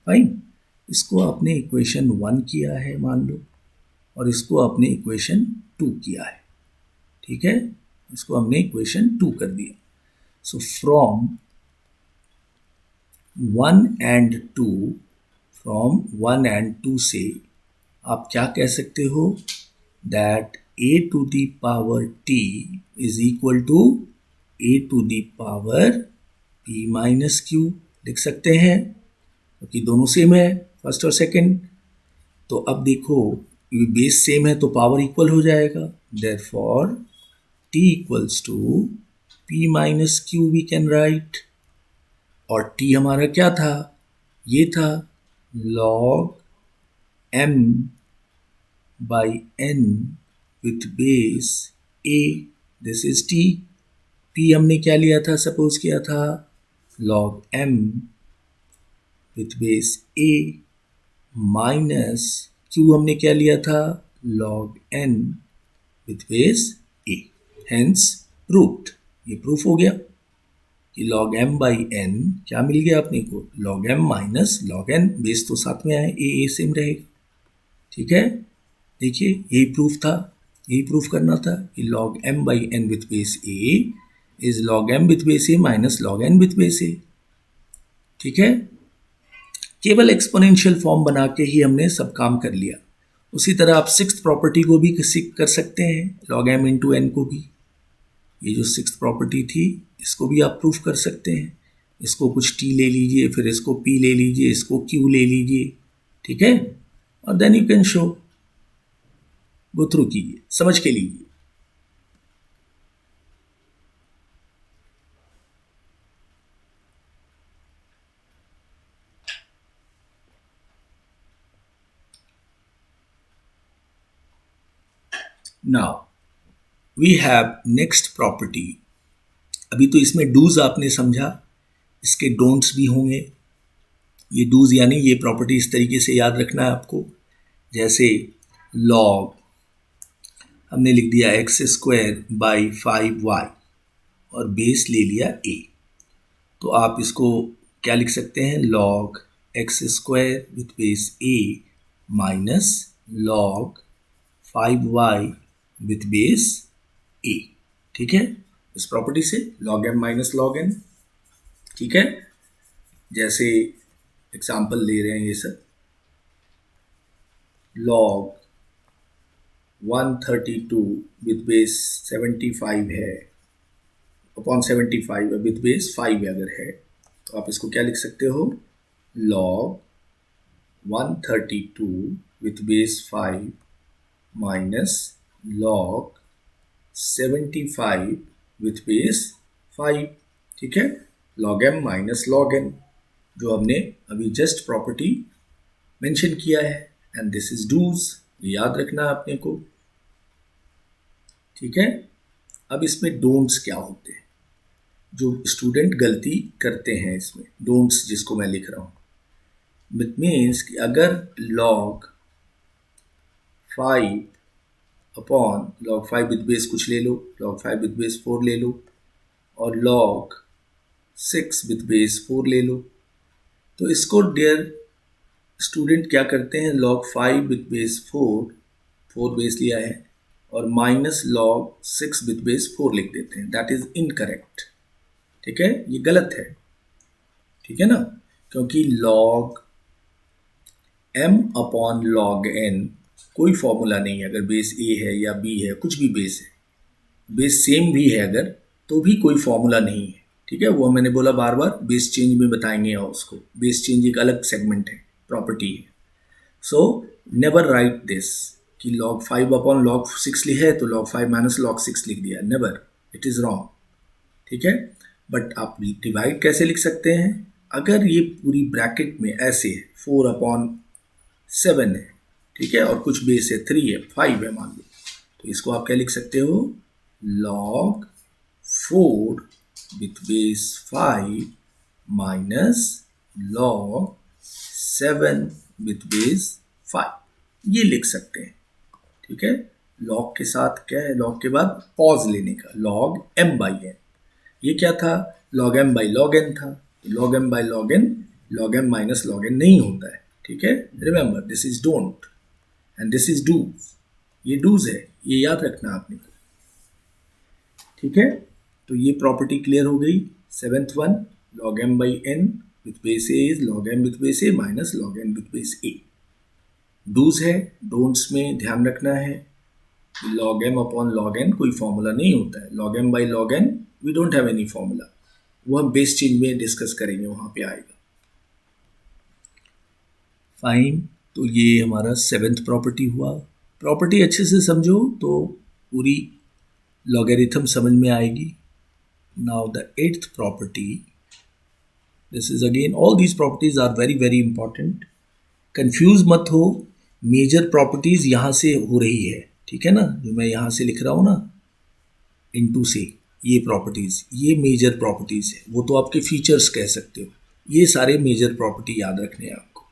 S1: Fine, इसको आपने इक्वेशन 1 किया है मान लो, और इसको आपने इक्वेशन 2 किया है, ठीक है। इसको हमने इक्वेशन 2 कर दिया। So from 1 and 2, from 1 and 2 से आप क्या कह सकते हो, that a to the power t is equal to a to the power p minus q लिख सकते हैं, क्योंकि दोनों सेम है, फर्स्ट और सेकंड। तो अब देखो, ये बेस सेम है तो पावर इक्वल हो जाएगा, therefore t equals to p minus q we can write. और t हमारा क्या था, ये था log m by n with base a, this is t। p हमने क्या लिया था, सपोज किया था log m with base a minus q हमने क्या लिया था, log n with base a, hence proved. ये प्रूफ हो गया कि log m बाई n क्या मिल गया अपने को, log m minus log n, base तो साथ में आए, a सेम रहेगा, ठीक है। देखिए यही प्रूफ था, यही प्रूफ करना था कि log m by n with base a is log m with base a minus log n with base a, ठीक है। केवल एक्सपोनेंशियल फॉर्म बना के ही हमने सब काम कर लिया। उसी तरह आप सिक्स्थ प्रॉपर्टी को भी कर सकते हैं, log m इंटू n को भी। ये जो सिक्स्थ प्रॉपर्टी थी, इसको भी आप प्रूफ कर सकते हैं। इसको कुछ t ले लीजिए, फिर इसको p ले लीजिए, इसको q ले लीजिए, ठीक है, और then you can show. Go through कीजिए, समझ के लीजिए। Now we have next property. अभी तो इसमें डूज आपने समझा, इसके डोंट्स भी होंगे। ये डूज यानी ये प्रॉपर्टी इस तरीके से याद रखना है आपको, जैसे log हमने लिख दिया एक्स स्क्वायर बाई 5y और बेस ले लिया a, तो आप इसको क्या लिख सकते हैं, log x square with base a minus log 5y with base a, ठीक है। इस प्रॉपर्टी से log m minus log n, ठीक है। जैसे एग्जाम्पल ले रहे हैं ये सब, log 132 विथ बेस 75 है अपॉन 75 है, विथ बेस 5 अगर है, तो आप इसको क्या लिख सकते हो, log 132 with base 5 minus log 75 with base 5, ठीक है। log m minus log n, जो हमने अभी जस्ट प्रॉपर्टी मेंशन किया है, एंड दिस इज डूज, याद रखना है अपने को, ठीक है। अब इसमें डोंट्स क्या होते हैं, जो स्टूडेंट गलती करते हैं इसमें, डोंट्स जिसको मैं लिख रहा हूँ, इट मीन्स कि अगर log 5 upon log 5 with base कुछ ले लो, log 5 विथ बेस 4 ले लो, और log 6 विथ बेस 4 ले लो, तो इसको डियर स्टूडेंट क्या करते हैं, log 5 विथ बेस 4 बेस लिया है, और माइनस log 6 विथ बेस 4 लिख देते हैं। That is incorrect. ठीक है, ये गलत है। ठीक है ना, क्योंकि log m upon log n कोई फॉर्मूला नहीं है। अगर बेस a है या b है, कुछ भी बेस है, बेस सेम भी है अगर, तो भी कोई फॉर्मूला नहीं है। ठीक है, वो मैंने बोला बार बार, बेस चेंज में बताएंगे और उसको, बेस चेंज एक अलग सेगमेंट है, प्रॉपर्टी है। सो नेवर राइट दिस कि log 5 अपॉन log 6 लिखा है तो log 5 माइनस log 6 लिख दिया, नेवर, इट इज़ रॉन्ग। ठीक है, बट आप डिवाइड कैसे लिख सकते हैं, अगर ये पूरी ब्रैकेट में ऐसे है 4 अपॉन 7 है, ठीक है, और कुछ बेस है 3 है 5 है मान लो, तो इसको आप क्या लिख सकते हो, log 4 with base 5 minus log 7 with base 5, ये लिख सकते हैं। ठीक है, log के साथ क्या है, log के बाद पॉज लेने का, log m बाई n, ये क्या था, log m by log n था, log m by log m minus log n नहीं होता है। ठीक है, remember this is don't and this is dos, ये डूज है, ये याद रखना आपने। ठीक है, तो ये प्रॉपर्टी क्लियर हो गई। 7th one, log m by n with base a is log m with base a minus log n with base a। Dos है, डोंट्स में ध्यान रखना है, log m upon log n कोई फॉर्मूला नहीं होता है, log m by log n we don't have any formula, वो हम बेस चेंज में डिस्कस करेंगे, वहाँ पे आएगा। फाइन, तो ये हमारा 7th प्रॉपर्टी हुआ। प्रॉपर्टी अच्छे से समझो तो पूरी लॉगरिथम समझ में आएगी। Now the 8th property, this is again, all these properties are very very important, confuse मत हो, मेजर प्रॉपर्टीज यहाँ से हो रही है। ठीक है ना, जो मैं यहाँ से लिख रहा हूँ ना, इनटू से, ये प्रॉपर्टीज, ये मेजर प्रॉपर्टीज है, वो तो आपके फीचर्स कह सकते हो, ये सारे मेजर प्रॉपर्टी याद रखने हैं आपको।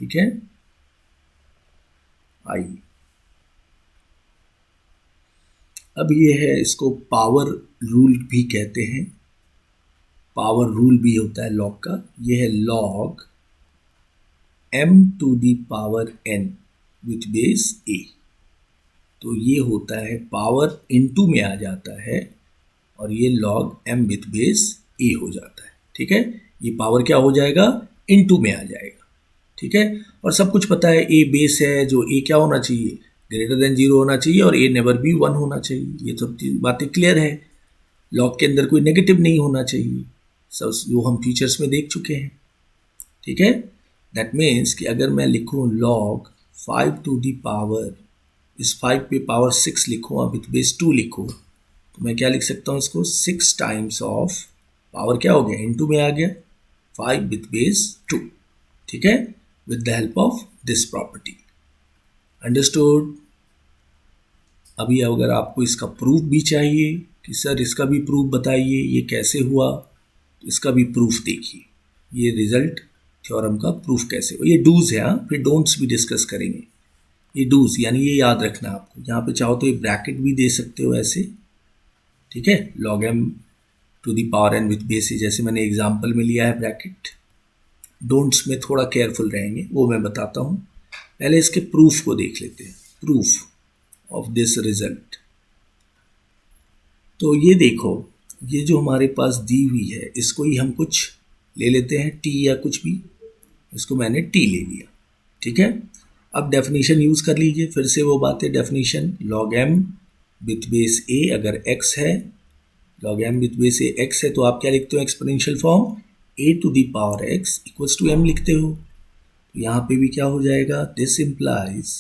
S1: ठीक है, आइए अब ये है, इसको पावर रूल भी कहते हैं, पावर रूल भी होता है लॉग का। ये है log m to the power n with base a, तो ये होता है पावर इनटू में आ जाता है, और ये log m with base a हो जाता है। ठीक है, ये पावर क्या हो जाएगा, इनटू में आ जाएगा। ठीक है, और सब कुछ पता है, a बेस है, जो a क्या होना चाहिए, ग्रेटर देन 0 होना चाहिए, और a नेवर भी 1 होना चाहिए, ये सब बातें क्लियर है। लॉग के अंदर कोई नेगेटिव नहीं होना चाहिए, सब जो हम फीचर्स में देख चुके हैं। ठीक है, दैट मीन्स कि अगर मैं लिखूँ log 5 टू दी पावर, इस 5 पे पावर 6 लिखूँ और विथ बेस 2 लिखूँ, तो मैं क्या लिख सकता हूँ इसको, 6 टाइम्स ऑफ पावर क्या हो गया, इनटू में आ गया, 5 विथ बेस 2। ठीक है, with the help of this property, understood। अभी अगर आपको इसका प्रूफ भी चाहिए कि सर इसका भी प्रूफ बताइए, ये कैसे हुआ, तो इसका भी प्रूफ देखिए, ये रिजल्ट थ्योरम का प्रूफ कैसे हुआ। ये डूज है, हाँ, फिर डोंट्स भी डिस्कस करेंगे। ये डूज यानी ये याद रखना आपको, यहाँ पे चाहो तो ये ब्रैकेट भी दे सकते हो ऐसे। ठीक है, log m to the power n with base, जैसे मैंने एग्जाम्पल में लिया है ब्रैकेट। डोंट्स में थोड़ा केयरफुल रहेंगे, वो मैं बताता हूँ। पहले इसके प्रूफ को देख लेते हैं, प्रूफ ऑफ दिस रिजल्ट। तो ये देखो, ये जो हमारे पास दी हुई है, इसको ही हम कुछ ले लेते हैं, टी या कुछ भी, इसको मैंने टी ले लिया। ठीक है, अब डेफिनेशन यूज़ कर लीजिए, फिर से वो बातें, definition log m with base a अगर x है, log m with base a x है, तो आप क्या लिखते हो, exponential form a to the power x equals to m लिखते हो। तो यहाँ पे भी क्या हो जाएगा, this implies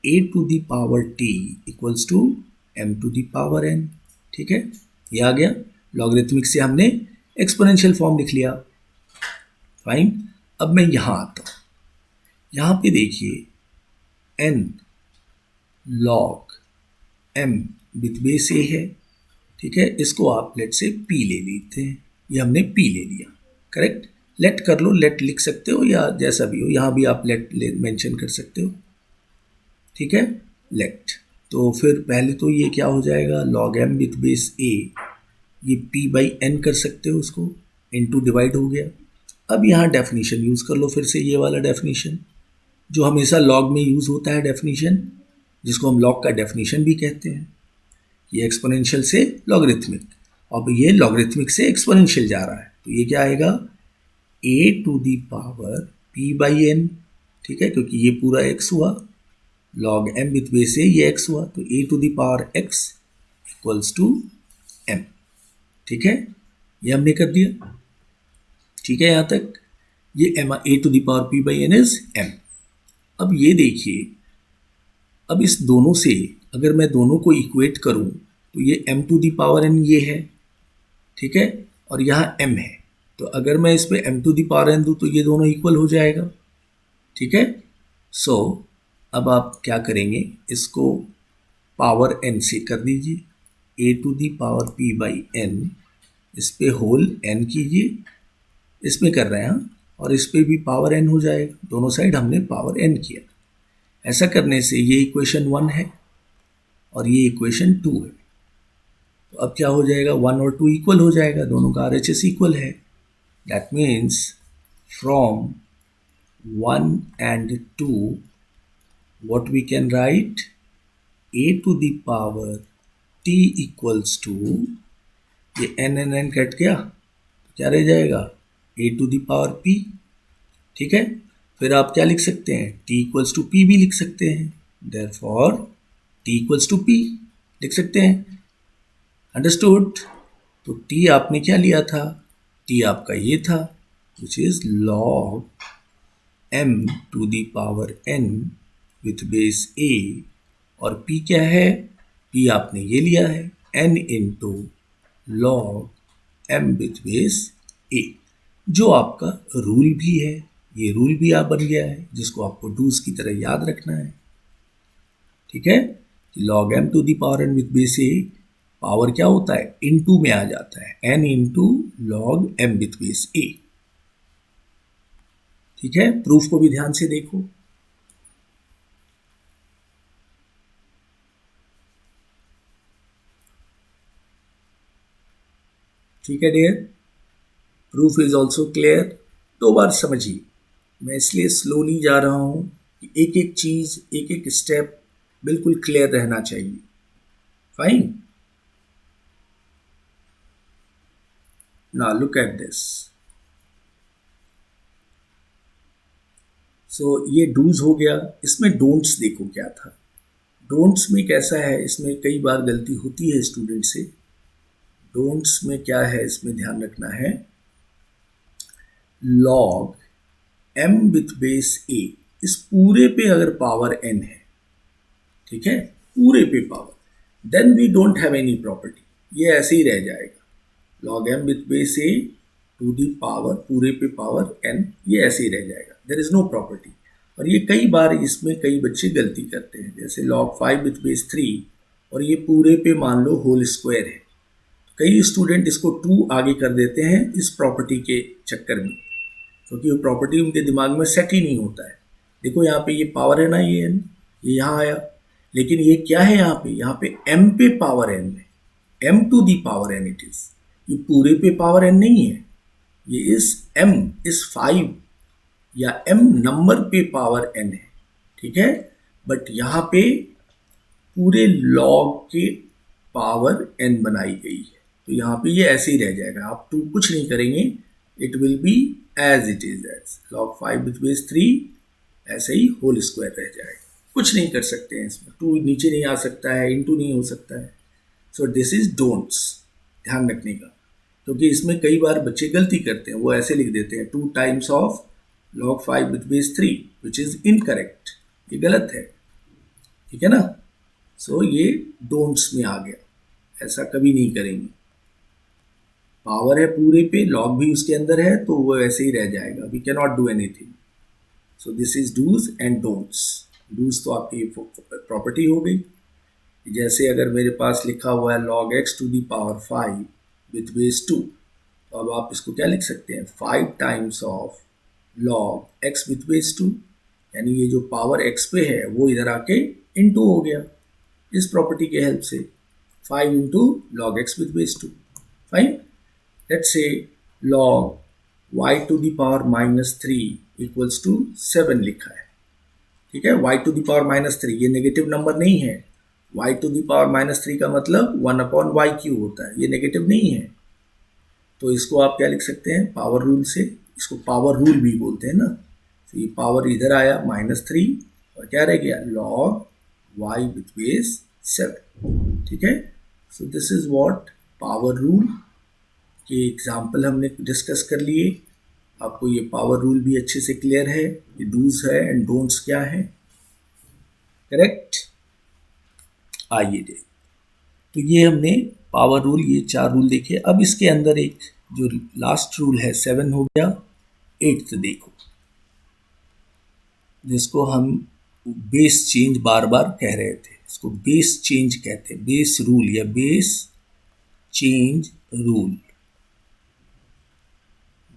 S1: a to the power t equals to m to the power n। ठीक है, ये आ गया, लॉगरिथमिक से हमने एक्सपोनेंशियल फॉर्म लिख लिया। फाइन, अब मैं यहाँ आता हूँ, यहाँ पे देखिए n log m with base a है। ठीक है, इसको आप लेट से p ले लेते हैं, ये हमने p ले लिया, करेक्ट। लेट कर लो, लेट लिख सकते हो या जैसा भी हो, यहाँ भी आप लेट मेंशन कर सकते हो। ठीक है, लेट, तो फिर पहले तो ये क्या हो जाएगा, log m with base a, ये p बाई n कर सकते हो उसको, इनटू डिवाइड हो गया। अब यहाँ डेफिनेशन यूज़ कर लो फिर से, ये वाला डेफिनेशन जो हमेशा लॉग में यूज़ होता है, डेफिनेशन जिसको हम लॉग का डेफिनेशन भी कहते हैं। ये एक्सपोनेंशियल से लॉगरिथमिक, अब ये लॉगरिथमिक से एक्सपोनेंशियल जा रहा है, तो ये क्या आएगा, a to the power p by n, ठीक है, क्योंकि ये पूरा x हुआ, log m with base a ये x हुआ, तो a to the power x equals to m, ठीक है, ये हमने कर दिया, ठीक है यहाँ तक। ये a to the power p by n is m। अब ये देखिए, अब इस दोनों से अगर मैं दोनों को इक्वेट करूं तो ये m to the power n ये है, ठीक है, और यहाँ m है, तो अगर मैं इस पे m to the power n दूं तो ये दोनों इक्वल हो जाएगा, ठीक है। सो अब आप क्या करेंगे, इसको पावर n से कर दीजिए, a to the power p by n, इस पे होल n कीजिए, इसमें कर रहे हैं हम, और इस पे भी पावर n हो जाएगा, दोनों साइड हमने पावर n किया। ऐसा करने से ये इक्वेशन 1 है और ये इक्वेशन 2 है, तो अब क्या हो जाएगा, 1 और 2 इक्वल हो जाएगा, दोनों का RHS इक्वल है। That means from 1 and 2 what we can write, a to the power t equals to, ये n कट गया, क्या रह जाएगा, a to the power p, ठीक है। फिर आप क्या लिख सकते हैं, t इक्वल्स टू p भी लिख सकते हैं, therefore t equals to p लिख सकते हैं, अंडरस्टूड। तो t आपने क्या लिया था, t आपका ये था, which is log m to the power n with base a, और p क्या है, p आपने ये लिया है n into log m with base a, जो आपका रूल भी है, ये रूल भी आप बन गया है जिसको आपको डूज की तरह याद रखना है, ठीक है। log m to the power n with base a, power क्या होता है, इनटू में आ जाता है, n into log m with base a, ठीक है। प्रूफ को भी ध्यान से देखो, ठीक है dear, proof is also clear. 2 बार समझिए, मैं इसलिए स्लोली जा रहा हूं कि एक एक चीज, एक एक स्टेप बिल्कुल क्लियर रहना चाहिए, fine. Now look at this, so ये डूज हो गया, इसमें डोंट्स देखो क्या था। डोंट्स में कैसा है, इसमें कई बार गलती होती है स्टूडेंट से। डोंट्स में क्या है, इसमें ध्यान रखना है, log m with base a, इस पूरे पे अगर पावर n है, ठीक है, पूरे पे power, then we don't have any property, ये ऐसे ही रह जाएगा। log m with base a to the power, पूरे पे पावर n, ये ऐसे ही रह जाएगा, देयर इज नो प्रॉपर्टी। और ये कई बार इसमें कई बच्चे गलती करते हैं, जैसे log 5 विथ बेस 3, और ये पूरे पे मान लो होल स्क्वायर है, कई स्टूडेंट इसको 2 आगे कर देते हैं इस प्रॉपर्टी के चक्कर में, क्योंकि वो प्रॉपर्टी उनके दिमाग में सेट ही नहीं होता है। देखो यहाँ पे ये पावर है ना, ये n, ये यहाँ आया, लेकिन ये क्या है यहाँ पे m पे पावर n है, m to the power n it is, ये पूरे पे पावर n नहीं है, ये इस m इस 5 या m नंबर पे पावर n है, ठीक है। बट यहाँ पे पूरे log के पावर n बनाई गई है, तो यहाँ पे ये ऐसे ही रह जाएगा, आप 2 कुछ नहीं करेंगे, it will be as it is, as log 5 with base 3, ऐसे ही होल स्क्वायर रह जाएगा, कुछ नहीं कर सकते हैं इसमें, 2 नीचे नहीं आ सकता है, इनटू नहीं हो सकता है। सो दिस इज डोंट्स, ध्यान रखने का, क्योंकि इसमें कई बार बच्चे गलती करते हैं, वो ऐसे लिख देते हैं 2 times of log 5 with base 3, which is incorrect, ये गलत है, ठीक है ना। सो ये डोंट्स में आ गया, ऐसा कभी नहीं करेंगे। पावर है पूरे पे, लॉग भी उसके अंदर है, तो वो ऐसे ही रह जाएगा, we can not do anything. So this is dos and don'ts. Dos तो आपकी प्रॉपर्टी हो गई, जैसे अगर मेरे पास लिखा हुआ है log x to the power 5 with base 2, तो अब आप इसको क्या लिख सकते हैं, 5 times of log x with base 2, यानी ये जो पावर x पे है वो इधर आके इनटू हो गया इस प्रॉपर्टी के हेल्प से, 5 into log x with base 2, fine. Let's say log y to the power -3 equals to 7 लिखा है। ठीक है, y टू द पावर -3 ये नेगेटिव नंबर नहीं है। y टू द पावर -3 का मतलब 1/y³ होता है, ये नेगेटिव नहीं है। तो इसको आप क्या लिख सकते हैं, पावर रूल से, इसको पावर रूल भी बोलते हैं ना। तो ये पावर इधर आया -3 और क्या रह गया, लॉग y विथ बेस 7। ठीक है, सो this is what power rule के एग्जाम्पल हमने डिस्कस कर लिए। आपको ये पावर रूल भी अच्छे से क्लियर है, ये डूज है एंड डोंट्स क्या है, करेक्ट। आइए देख, तो ये हमने पावर रूल, ये 4 रूल देखे। अब इसके अंदर एक जो लास्ट रूल है 7 हो गया, 8th देखो, जिसको हम बेस चेंज बार बार कह रहे थे, इसको बेस चेंज कहते हैं, बेस रूल या base change rule,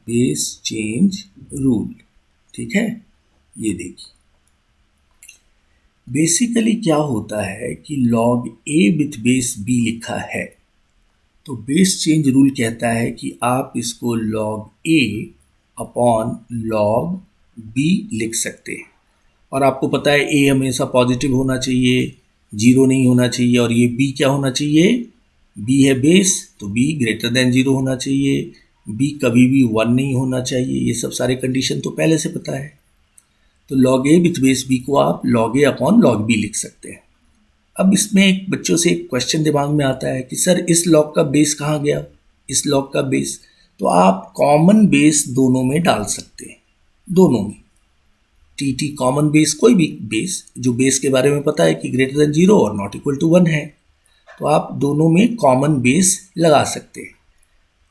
S1: base change rule. ठीक है, ये देखिए बेसिकली क्या होता है कि log a with base b लिखा है, तो बेस चेंज रूल कहता है कि आप इसको log a upon log b लिख सकते हैं। और आपको पता है a हमेशा पॉजिटिव होना चाहिए, 0 नहीं होना चाहिए, और ये b क्या होना चाहिए, b है बेस तो b ग्रेटर देन 0 होना चाहिए, b कभी भी 1 नहीं होना चाहिए। ये सब सारे कंडीशन तो पहले से पता है। तो log a with base b को आप log a upon log b लिख सकते हैं। अब इसमें एक बच्चों से एक क्वेश्चन दिमाग में आता है कि सर इस लॉग का बेस कहाँ गया, इस लॉग का बेस, तो आप कॉमन बेस दोनों में डाल सकते हैं, दोनों में टी कॉमन बेस, कोई भी बेस जो बेस के बारे में पता है कि ग्रेटर देन 0 और नॉट इक्वल टू 1 है, तो आप दोनों में कॉमन बेस लगा सकते हैं।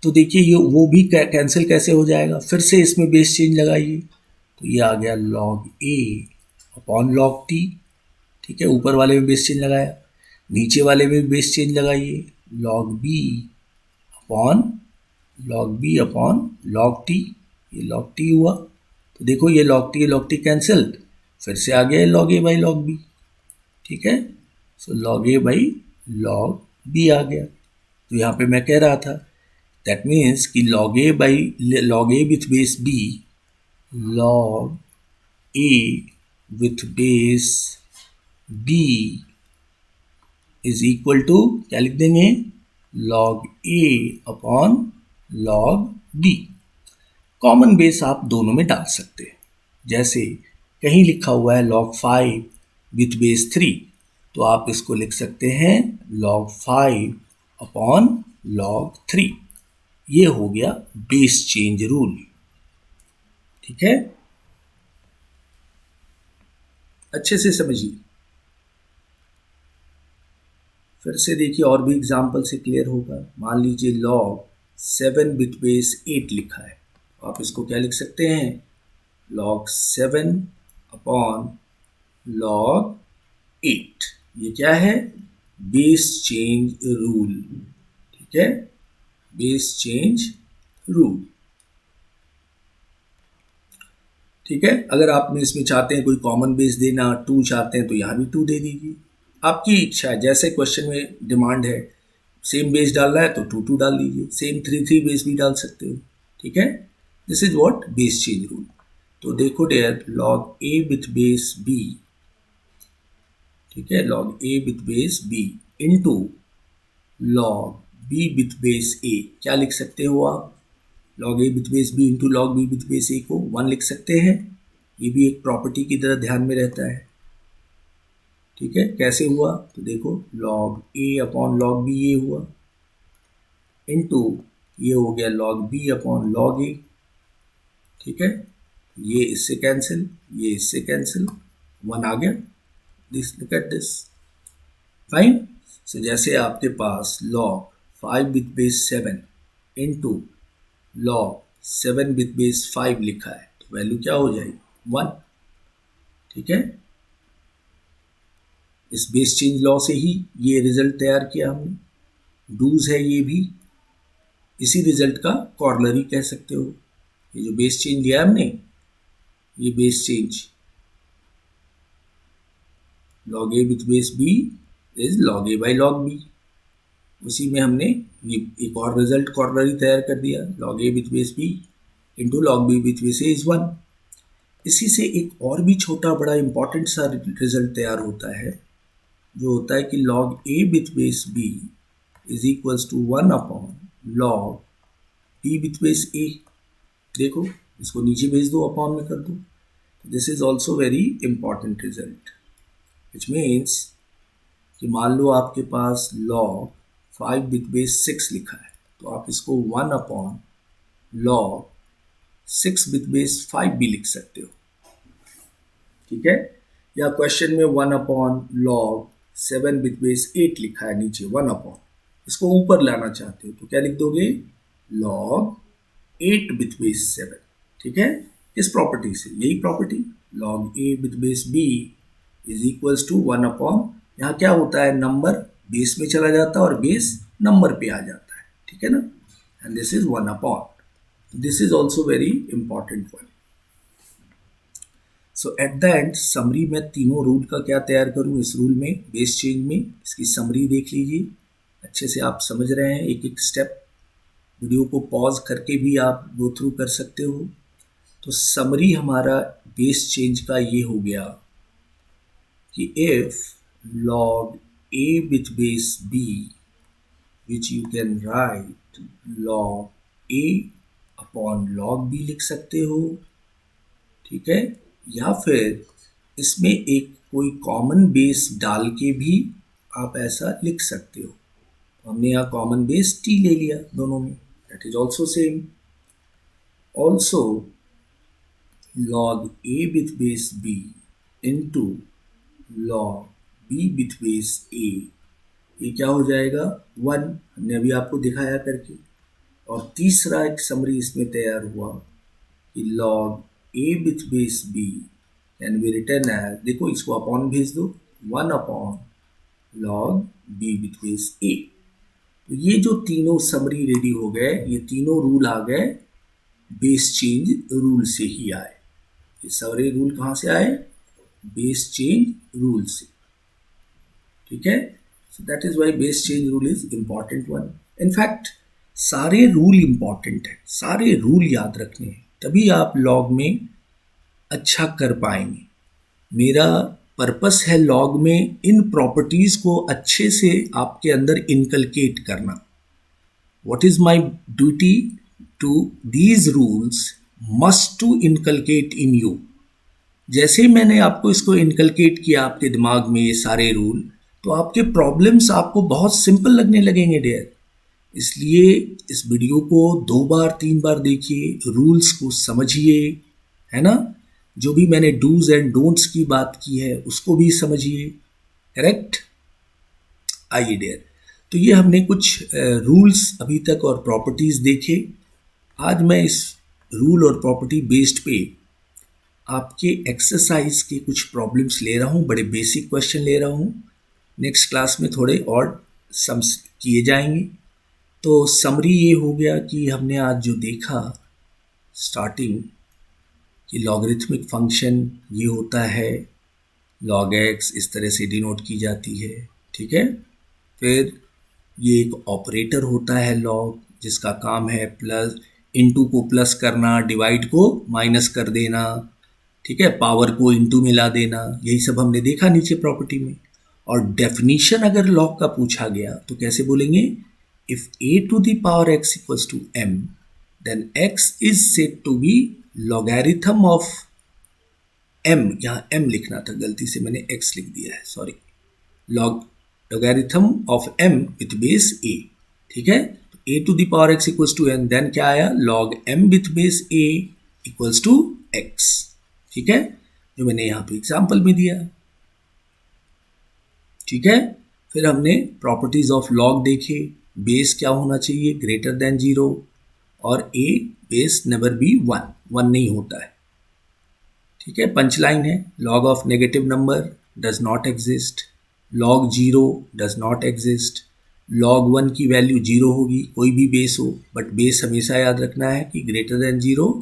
S1: तो देखिए ये वो भी कैंसिल कैसे हो जाएगा, फिर से इसमें बेस चेंज लगाइए, तो ये आ गया log a upon log t। ठीक है, ऊपर वाले में बेस चेंज लगाया, नीचे वाले में बेस चेंज लगाइए, log b upon log t, ये लॉग t हुआ। तो देखो ये लॉग t कैंसिल, फिर से आ गया log a by log b। ठीक है, सो log a by log b आ गया। तो यहाँ पे मैं कह रहा था दैट मीन्स कि log a with base b, log a with base b is equal to क्या लिख देंगे, log a upon log b। Common base आप दोनों में डाल सकते हैं, जैसे कहीं लिखा हुआ है log 5 विथ बेस 3, तो आप इसको लिख सकते हैं log 5 अपॉन log 3। ये हो गया बेस चेंज रूल। ठीक है, अच्छे से समझिए, फिर से देखिए और भी एग्जाम्पल से क्लियर होगा। मान लीजिए log 7 विथ बेस 8 लिखा है, आप इसको क्या लिख सकते हैं, log 7 अपॉन log 8। ये क्या है, बेस चेंज रूल। ठीक है, बेस चेंज रूल। ठीक है, अगर आप इसमें चाहते हैं कोई कॉमन बेस देना, 2 चाहते हैं तो यहाँ भी 2 दे दीजिए, आपकी इच्छा है। जैसे क्वेश्चन में डिमांड है सेम बेस डालना है तो 2 डाल दीजिए, सेम 3 बेस भी डाल सकते हो। ठीक है, this is what base change rule. तो देखो dear, log a with base b, ठीक है, log a with base b into log b with base a, क्या लिख सकते हो आप, log a with base b into log b with base a को 1 लिख सकते हैं। ये भी एक प्रॉपर्टी की तरह ध्यान में रहता है। ठीक है, कैसे हुआ, तो देखो log a upon log b ये हुआ, इंटू ये हो गया log b upon log a। ठीक है, ये इससे कैंसिल, ये इससे कैंसिल, 1 आ गया। This, look at this, fine. So जैसे आपके पास log 5 with base 7 into log 7 with base 5 लिखा है, तो वैल्यू क्या हो जाएगी, 1। ठीक है, इस बेस चेंज लॉ से ही ये रिजल्ट तैयार किया हमने, डूज है ये भी, इसी रिजल्ट का कॉर्लरी कह सकते हो। ये जो बेस चेंज लिया हमने, ये base change log a with base b is log a by log b। उसी में हमने ये एक और रिजल्ट कॉर्नरी तैयार कर दिया, log a with base b into log b with base a is 1। इसी से एक और भी छोटा बड़ा इंपॉर्टेंट सा रिजल्ट तैयार होता है, जो होता है कि log a with base b is equals to 1 upon log b with base a। देखो, इसको नीचे भेज दो, अपॉन में कर दो। This is also very important result, which means कि मान लो आपके पास log 5 विथ बेस 6 लिखा है, तो आप इसको 1 अपॉन log 6 विथ बेस 5 भी लिख सकते हो, ठीक है। या क्वेश्चन में 1 अपॉन log 7 विथ बेस 8 लिखा है नीचे, 1 अपॉन, इसको ऊपर लाना चाहते हो तो क्या लिख दोगे, log 8 विथ बेस 7, ठीक है। इस प्रॉपर्टी से, यही property log a with base b is equals to 1 upon, यहाँ क्या होता है, नंबर बेस में चला जाता है और बेस नंबर पे आ जाता है, ठीक है ना, and this is 1 upon. This is also very important one. So at the end summary में तीनों रूल का क्या तैयार करूँ इस रूल में, बेस चेंज में, इसकी समरी देख लीजिए, अच्छे से आप समझ रहे हैं एक एक स्टेप, वीडियो को पॉज करके भी आप गो थ्रू कर सकते हो। तो समरी हमारा बेस चेंज का ये हो गया कि if log a with base b, which you can write log a upon log b लिख सकते हो, ठीक है। या फिर इसमें एक कोई कॉमन बेस डाल के भी आप ऐसा लिख सकते हो। हमने यहाँ कॉमन बेस t ले लिया दोनों में, that is also same। Also log a with base b into log b with base a, ये क्या हो जाएगा 1, हमने अभी आपको दिखाया करके। और तीसरा एक समरी इसमें तैयार हुआ कि log a with base b can be written as, देखो इसको अपॉन भेज दो, 1 upon log b with base a। तो ये जो तीनों समरी रेडी हो गए, ये तीनों रूल आ गए बेस चेंज रूल से ही आए। ये सारे रूल कहाँ से आए, बेस चेंज रूल से, ठीक है। So that is why base change rule is important one. In fact सारे रूल इंपॉर्टेंट है, सारे रूल याद रखने हैं, तभी आप लॉग में अच्छा कर पाएंगे। मेरा पर्पस है लॉग में इन प्रॉपर्टीज को अच्छे से आपके अंदर इनकलकेट करना। What is my duty to these rules must to inculcate in you. जैसे ही मैंने आपको इसको इनकलकेट किया आपके दिमाग में ये सारे रूल, तो आपके प्रॉब्लम्स आपको बहुत सिंपल लगने लगेंगे डियर। इसलिए इस वीडियो को 2 बार 3 बार देखिए, रूल्स को समझिए, है ना। जो भी मैंने डूज एंड डोंट्स की बात की है उसको भी समझिए, करेक्ट। आइए डियर, तो ये हमने कुछ रूल्स अभी तक और प्रॉपर्टीज देखे। आज मैं इस रूल और प्रॉपर्टी बेस्ड पे आपके एक्सरसाइज के कुछ प्रॉब्लम्स ले रहा हूँ, बड़े बेसिक क्वेश्चन ले रहा हूँ। नेक्स्ट क्लास में थोड़े और सम्स किए जाएंगे। तो समरी ये हो गया कि हमने आज जो देखा स्टार्टिंग कि लॉगरिथमिक फंक्शन ये होता है, log x इस तरह से डिनोट की जाती है, ठीक है। फिर ये एक ऑपरेटर होता है log, जिसका काम है प्लस, इनटू को प्लस करना, डिवाइड को माइनस कर देना, ठीक है, पावर को इनटू मिला देना, यही सब हमने देखा नीचे प्रॉपर्टी में। और डेफिनीशन अगर log का पूछा गया तो कैसे बोलेंगे, if a to the power x equals to m then x is said to be logarithm of m, यहाँ m लिखना था, गलती से मैंने x लिख दिया है, sorry, logarithm of m with base a, ठीक है। तो a to the power x equals to m, then क्या आया, log m with base a equals to x, ठीक है, जो मैंने यहाँ पे एग्जाम्पल में दिया, ठीक है। फिर हमने प्रॉपर्टीज ऑफ लॉग देखे, बेस क्या होना चाहिए, ग्रेटर देन 0, और a बेस नेवर बी 1 नहीं होता है, ठीक है। पंचलाइन है, log of negative number does not exist, log 0 does not exist, log 1 की वैल्यू 0 होगी, कोई भी बेस हो, बट बेस हमेशा याद रखना है कि greater than 0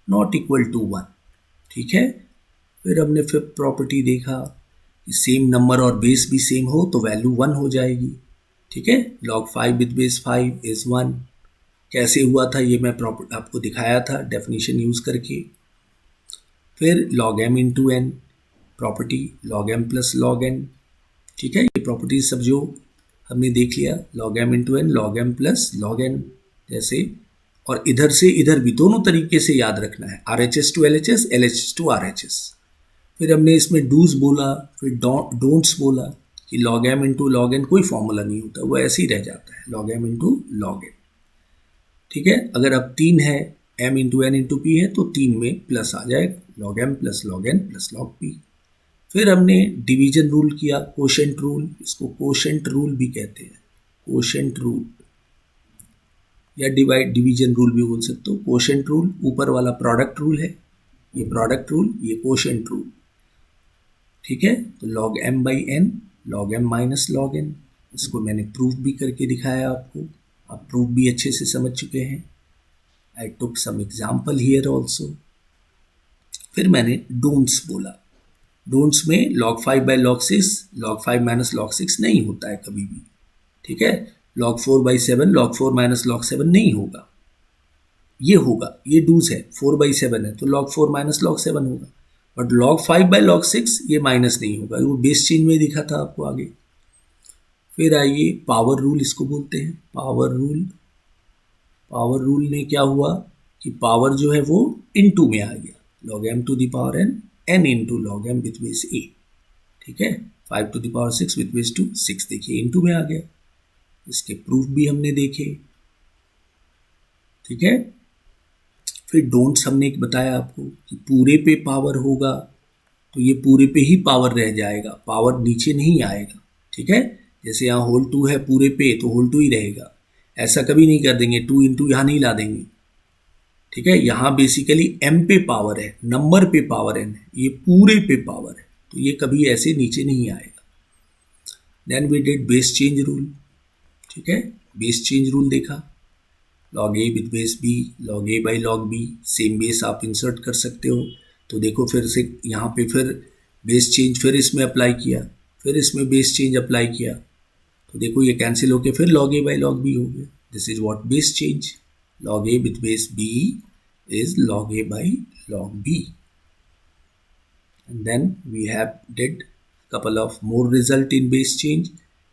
S1: not equal to 1, ठीक है। फिर हमने फिफ्थ प्रॉपर्टी देखा, सेम नंबर और बेस भी सेम हो तो वैल्यू 1 हो जाएगी, ठीक है। log 5 with base 5 is 1। कैसे हुआ था ये मैं आपको दिखाया था डेफिनेशन यूज करके। फिर log m into n, property log m plus log n। ठीक है, ये प्रॉपर्टीज सब जो हमने देख लिया, log m into n, log m plus log n जैसे। और इधर से इधर भी दोनों तरीके से याद रखना है, RHS to LHS, LHS to RHS। फिर हमने इसमें डूज बोला, फिर डोंट्स बोला कि log m into log n कोई फॉर्मूला नहीं होता, वो ऐसे ही रह जाता है, log m into log n। ठीक है, अगर अब 3 है, m into n into p है, तो 3 में प्लस आ जाएगा, log m plus log n plus log p। फिर हमने डिवीजन रूल किया, कोशेंट रूल, इसको कोशेंट रूल भी कहते हैं, कोशेंट रूल या डिवीजन रूल भी बोल सकते हो। कोशेंट रूल ऊपर वाला प्रोडक्ट रूल है, ये प्रोडक्ट रूल, ये कोशेंट रूल। ठीक है, तो log m by n, log m minus log n, इसको मैंने प्रूफ भी करके दिखाया आपको, आप प्रूफ भी अच्छे से समझ चुके हैं। आई टुक सम एग्जाम्पल हियर ऑल्सो। फिर मैंने डोंट्स बोला, डोंट्स में log 5 by log 6, log 5 minus log 6 नहीं होता है कभी भी। ठीक है, log 4 by 7, log 4 minus log 7 नहीं होगा, ये होगा, ये डूज है, 4 बाई 7 है तो log 4 माइनस log 7 होगा। बट log 5 बाई log 6 ये माइनस नहीं होगा, वो बेस चेंज में दिखा था आपको आगे। फिर आइए पावर रूल, इसको बोलते हैं पावर रूल। पावर रूल में क्या हुआ कि पावर जो है वो इनटू में आ गया, log m to the power n, n into log m with base a। ठीक है, 5 to the power 6 with base 2, 6 देखिए इनटू में आ गया। इसके प्रूफ भी हमने देखे। ठीक है, फिर डोंट्स हमने एक बताया आपको कि पूरे पे पावर होगा तो ये पूरे पे ही पावर रह जाएगा, पावर नीचे नहीं आएगा। ठीक है, जैसे यहाँ होल 2 है पूरे पे तो होल 2 ही रहेगा, ऐसा कभी नहीं कर देंगे 2 इंटू यहाँ नहीं ला देंगे। ठीक है, यहाँ बेसिकली m पे पावर है, नंबर पे पावर n है, ये पूरे पे पावर है तो ये कभी ऐसे नीचे नहीं आएगा। Then we did base change rule. ठीक है, बेस चेंज रूल देखा, log a with base b, log a by log b, same base आप इंसर्ट कर सकते हो। तो देखो फिर से यहाँ पे फिर बेस चेंज फिर इसमें अप्लाई किया, फिर इसमें बेस चेंज अप्लाई किया, तो देखो ये कैंसिल होके फिर log a by log b हो गया। This is what base change, log a with base b is log a by log b। And then we have did couple of more result in base change,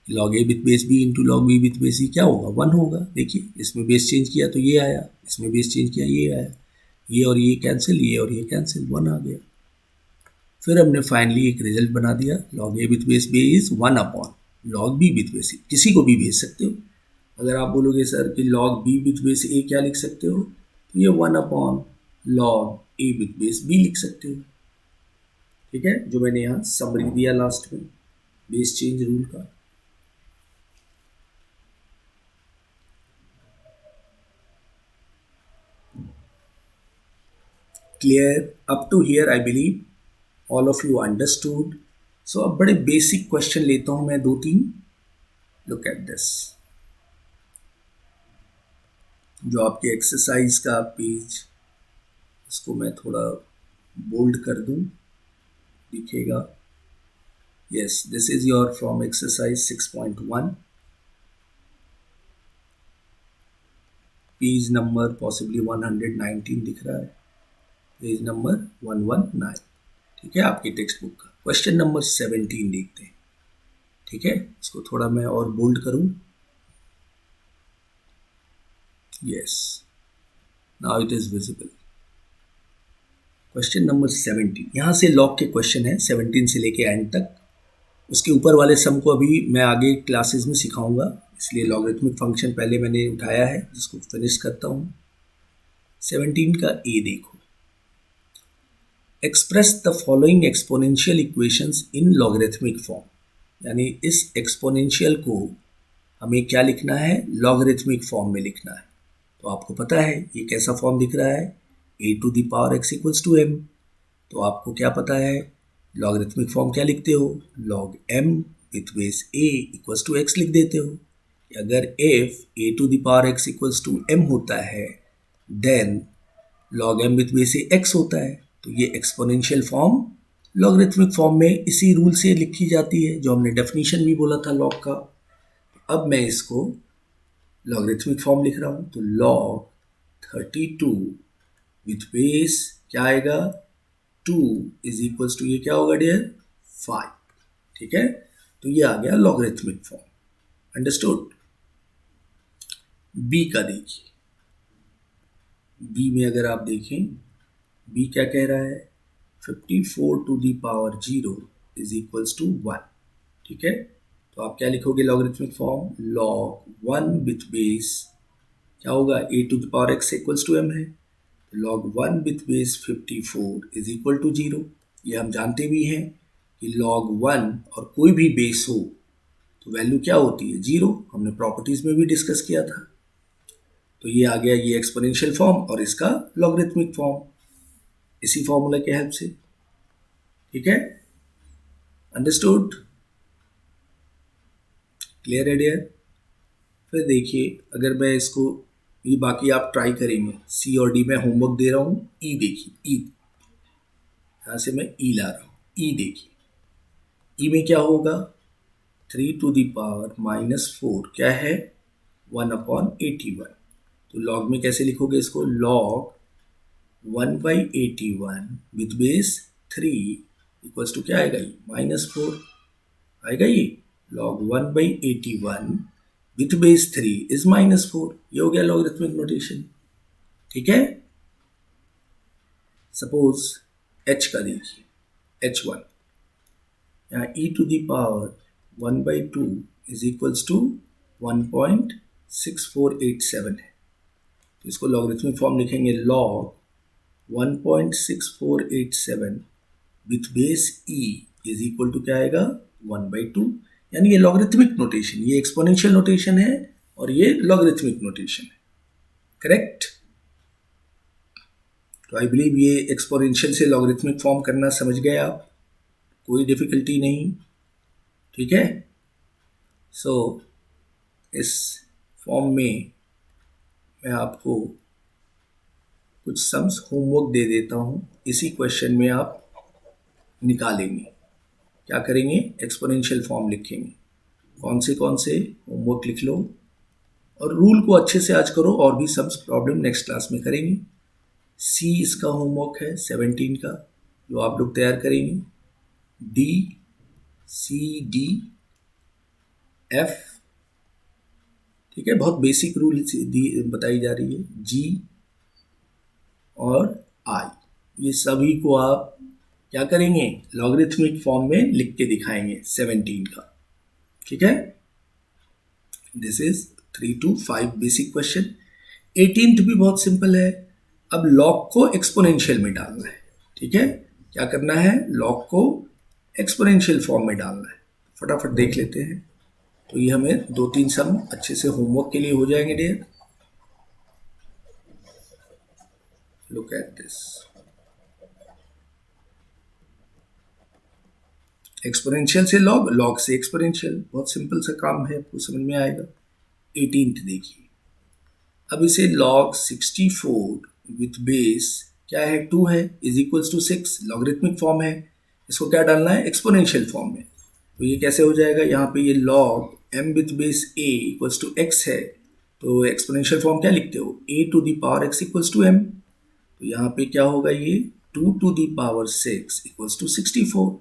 S1: log a with base b into log b with base c क्या होगा, 1 होगा। देखिए इसमें base change किया तो ये आया, इसमें बेस चेंज किया ये आया, ये और ये कैंसिल, ये और ये कैंसिल, 1 आ गया। फिर हमने फाइनली एक रिजल्ट बना दिया, log a with base b is 1 upon log b with base c। किसी को भी भेज सकते हो, अगर आप बोलोगे सर कि log b with base a क्या लिख सकते हो, तो ये 1 upon log a with base b लिख सकते हो। ठीक है, जो मैंने यहाँ समरी दिया लास्ट में बेस चेंज रूल का। Clear up to here, I believe all of you understood. So अब बड़े बेसिक क्वेश्चन लेता हूं मैं 2-3। लुक एट दिस, जो आपके एक्सरसाइज का पेज, इसको मैं थोड़ा बोल्ड कर दूं, दिखेगा। Yes, this is your from exercise 6.1, page number possibly 119 दिख रहा है, पेज नंबर 119। ठीक है, आपकी टेक्स्ट बुक का क्वेश्चन नंबर 17 देखते हैं। ठीक है, इसको थोड़ा मैं और बोल्ड करूं। Yes, now it is visible. Question number 17, यहाँ से लॉग के क्वेश्चन है 17 से लेके एंड तक। उसके ऊपर वाले सम को अभी मैं आगे क्लासेस में सिखाऊंगा, इसलिए लॉगरिथमिक फंक्शन पहले मैंने उठाया है, जिसको फिनिश करता हूँ। 17 का ए देखो, express the following exponential equations in logarithmic form. यानी इस एक्सपोनेंशियल को हमें क्या लिखना है, लॉगरिथमिक फॉर्म में लिखना है। तो आपको पता है ये कैसा फॉर्म दिख रहा है, a to the power x equals to m। तो आपको क्या पता है, लॉगरिथमिक फॉर्म क्या लिखते हो, log m with base a equals to x लिख देते हो। अगर if a to the power x equals to m होता है, then log m with base a x होता है। तो ये एक्सपोनेंशियल फॉर्म लॉगरिथमिक फॉर्म में इसी रूल से लिखी जाती है, जो हमने डेफिनेशन भी बोला था लॉग का। अब मैं इसको लॉगरिथमिक फॉर्म लिख रहा हूँ, तो log 32 विथ बेस क्या आएगा 2 इज इक्वल्स टू, ये क्या होगा डियर 5, ठीक है। तो ये आ गया लॉगरिथमिक फॉर्म, अंडरस्टूड। बी का देखिए, बी में अगर आप देखें, बी क्या कह रहा है 54 to the power 0 is equals to 1, ठीक है। तो आप क्या लिखोगे logarithmic form, log 1 with base क्या होगा a to the power x equals to m है, log 1 with base 54 is equal to 0। ये हम जानते भी हैं कि log 1 और कोई भी बेस हो तो वैल्यू क्या होती है 0, हमने प्रॉपर्टीज में भी डिस्कस किया था। तो ये आ गया ये एक्सपोनेंशियल फॉर्म और इसका लॉगरिथमिक फॉर्म, इसी फॉर्मूला के हेल्प से, ठीक है, अंडरस्टूड, क्लियर है डियर। फिर देखिए अगर मैं इसको, ये बाकी आप ट्राई करेंगे, सी और डी में होमवर्क दे रहा हूँ। ई देखिए, ई यहाँ से मैं ई ला रहा हूँ, ई देखिए, ई में क्या होगा 3 टू दी पावर -4 क्या है 1/81। तो लॉग में कैसे लिखोगे इसको, log 1/81 with base 3 equals to क्या आएगा ये -4 आएगा, ये log 1/81 विथ बेस 3 इज -4, ये हो गया लॉगरिथमिक नोटेशन, ठीक है। सपोज h का देखिए, h1 यहाँ e to the power 1/2 is equals to 1.6487 है। तो इसको लॉगरिथमिक फॉर्म लिखेंगे log 1.6487 with base e is equal to क्या आएगा 1/2, यानी ये लॉगरिथमिक नोटेशन, ये एक्सपोनेंशियल नोटेशन है और ये लॉगरिथमिक नोटेशन है, करेक्ट। तो आई बिलीव ये एक्सपोनेंशियल से लॉगरिथमिक फॉर्म करना समझ गए आप, कोई डिफिकल्टी नहीं, ठीक है। सो इस फॉर्म में मैं आपको कुछ सम्स होमवर्क दे देता हूँ, इसी क्वेश्चन में आप निकालेंगे, क्या करेंगे एक्सपोनेंशियल फॉर्म लिखेंगे, कौन से होमवर्क लिख लो और रूल को अच्छे से आज करो, और भी सम्स प्रॉब्लम नेक्स्ट क्लास में करेंगे। सी इसका होमवर्क है 17 का जो आप लोग तैयार करेंगे, डी सी डी एफ, ठीक है, बहुत बेसिक रूल बताई जा रही है, जी और आई, ये सभी को आप क्या करेंगे लॉगरिथमिक फॉर्म में लिख के दिखाएंगे 17 का, ठीक है। This is 3 to 5 basic question. 18th भी बहुत सिंपल है, अब लॉग को एक्सपोनेंशियल में डालना है, ठीक है, क्या करना है लॉग को एक्सपोनेंशियल फॉर्म में डालना है, फटाफट देख लेते हैं। तो ये हमें 2-3 सम अच्छे से होमवर्क के लिए हो जाएंगे dear, look at this. Exponential से लॉग, लॉग से एक्सपोनेंशियल, बहुत सिंपल सा काम है, आपको समझ में आएगा। 18th देखिए, अब इसे log 64 विथ बेस क्या है 2 है is equals to 6, logarithmic form है, इसको क्या डालना है एक्सपोनेंशियल फॉर्म में। तो ये कैसे हो जाएगा, यहाँ पे ये log m with base a equals to x है, तो एक्सपोनेंशियल फॉर्म क्या लिखते हो a to the power x equals to m। तो यहाँ पे क्या होगा ये 2 to the power 6 equals to 64,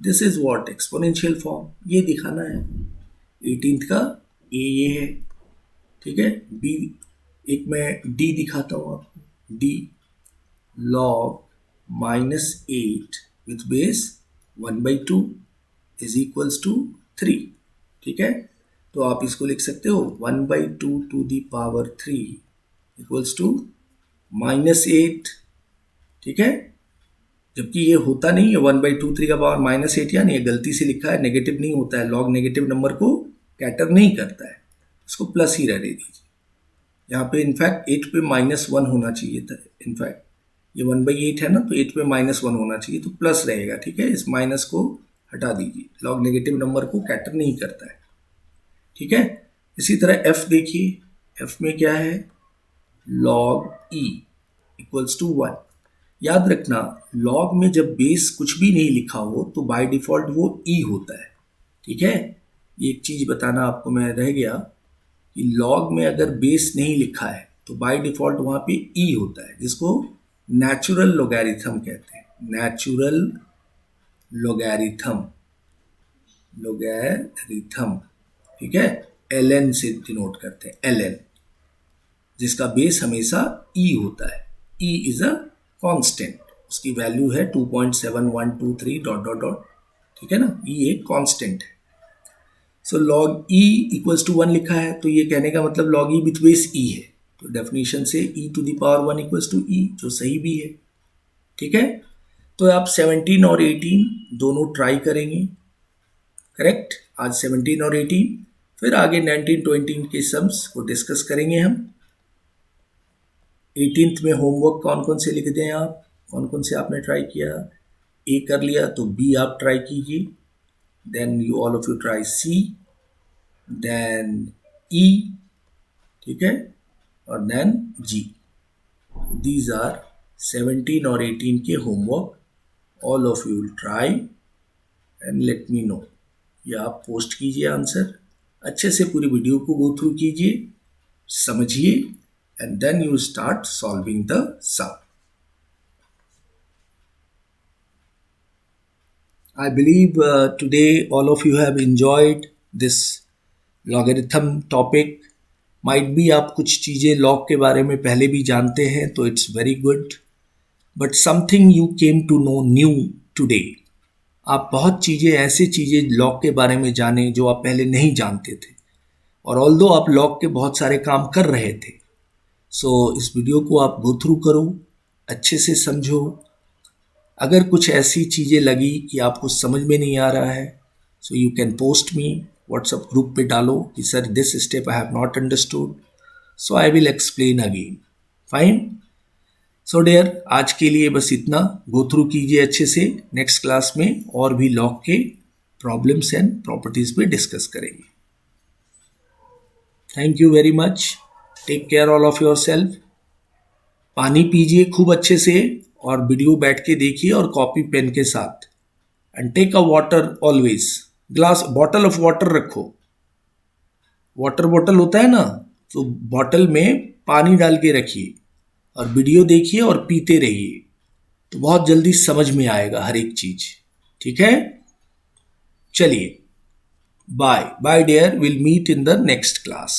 S1: this is what exponential form, ये दिखाना है। 18th का a ये है, ठीक है। b एक मैं d दिखाता हूँ आपको, d log -8 with base 1/2 is equals to 3, ठीक है। तो आप इसको लिख सकते हो 1/2 to the power 3 equals to -8, ठीक है। जबकि ये होता नहीं है 1/2 3 का पावर -8, यानी ये गलती से लिखा है, नेगेटिव नहीं होता है, लॉग नेगेटिव नंबर को कैटर नहीं करता है, इसको प्लस ही रहने दीजिए। यहाँ पे इनफैक्ट 8 पे -1 होना चाहिए था, इनफैक्ट ये 1/8 है ना, तो 8 पे -1 होना चाहिए, तो प्लस रहेगा, ठीक है। इस माइनस को हटा दीजिए, लॉग नेगेटिव नंबर को कैटर नहीं करता है, ठीक है। इसी तरह f देखिए, f में क्या है log e इक्वल्स टू 1। याद रखना log में जब बेस कुछ भी नहीं लिखा हो तो बाय डिफॉल्ट वो e होता है, ठीक है। एक चीज़ बताना आपको मैं रह गया कि लॉग में अगर बेस नहीं लिखा है तो बाय डिफ़ॉल्ट वहाँ पे ई होता है, जिसको नेचुरल लोगैरिथम कहते हैं। नेचुरल लोगैरिथम, लोगैरिथम, ठीक है, ln से डिनोट करते हैं, ln, जिसका बेस हमेशा ई होता है। ई इज अ कांस्टेंट, उसकी वैल्यू है 2.7123 डॉट डॉट डॉट, ठीक है ना, ई एक कांस्टेंट है। सो लॉग ई इक्वल्स टू 1 लिखा है, तो ये कहने का मतलब log e with base e है, तो डेफिनेशन से e to the power 1 equals to e, जो सही भी है, ठीक है। तो आप 17 और 18 दोनों ट्राई करेंगे, करेक्ट। आज 17 और 18, फिर आगे 19 20 के सम्स को डिस्कस करेंगे हम। 18th में होमवर्क कौन कौन से लिख दें आप, कौन कौन से आपने ट्राई किया? ए कर लिया तो बी आप ट्राई कीजिए, then you all of you try C, then E, ठीक है, और देन जी। दीज आर 17 और 18 के homework, all of you will try and let me know. या आप पोस्ट कीजिए आंसर, अच्छे से पूरी वीडियो को गो थ्रू कीजिए, समझिए, and then you start solving the sum. I believe today all of you have enjoyed this logarithm topic. Might be आप कुछ चीज़ें log के बारे में पहले भी जानते हैं, तो it's very good. But something you came to know new today. आप बहुत चीज़ें, ऐसी चीज़ें log के बारे में जाने जो आप पहले नहीं जानते थे, और although आप log के बहुत सारे काम कर रहे थे, सो इस वीडियो को आप गो थ्रू करो, अच्छे से समझो। अगर कुछ ऐसी चीज़ें लगी कि आपको समझ में नहीं आ रहा है, so you can post me, WhatsApp group पे डालो कि sir this step I have not understood, so I will explain again, fine. So dear, आज के लिए बस इतना, गो थ्रू कीजिए अच्छे से। नेक्स्ट क्लास में और भी लॉग के प्रॉब्लम्स एंड प्रॉपर्टीज़ पे डिस्कस करेंगे। Thank you very much, take care all of yourself. पानी पीजिए खूब अच्छे से, और वीडियो बैठ के देखिए और कॉपी पेन के साथ, and take a water always, glass bottle of water रखो, वाटर बॉटल होता है ना, तो बॉटल में पानी डाल के रखिए और वीडियो देखिए और पीते रहिए, तो बहुत जल्दी समझ में आएगा हर एक चीज, ठीक है। चलिए, bye bye dear, will meet in the next class.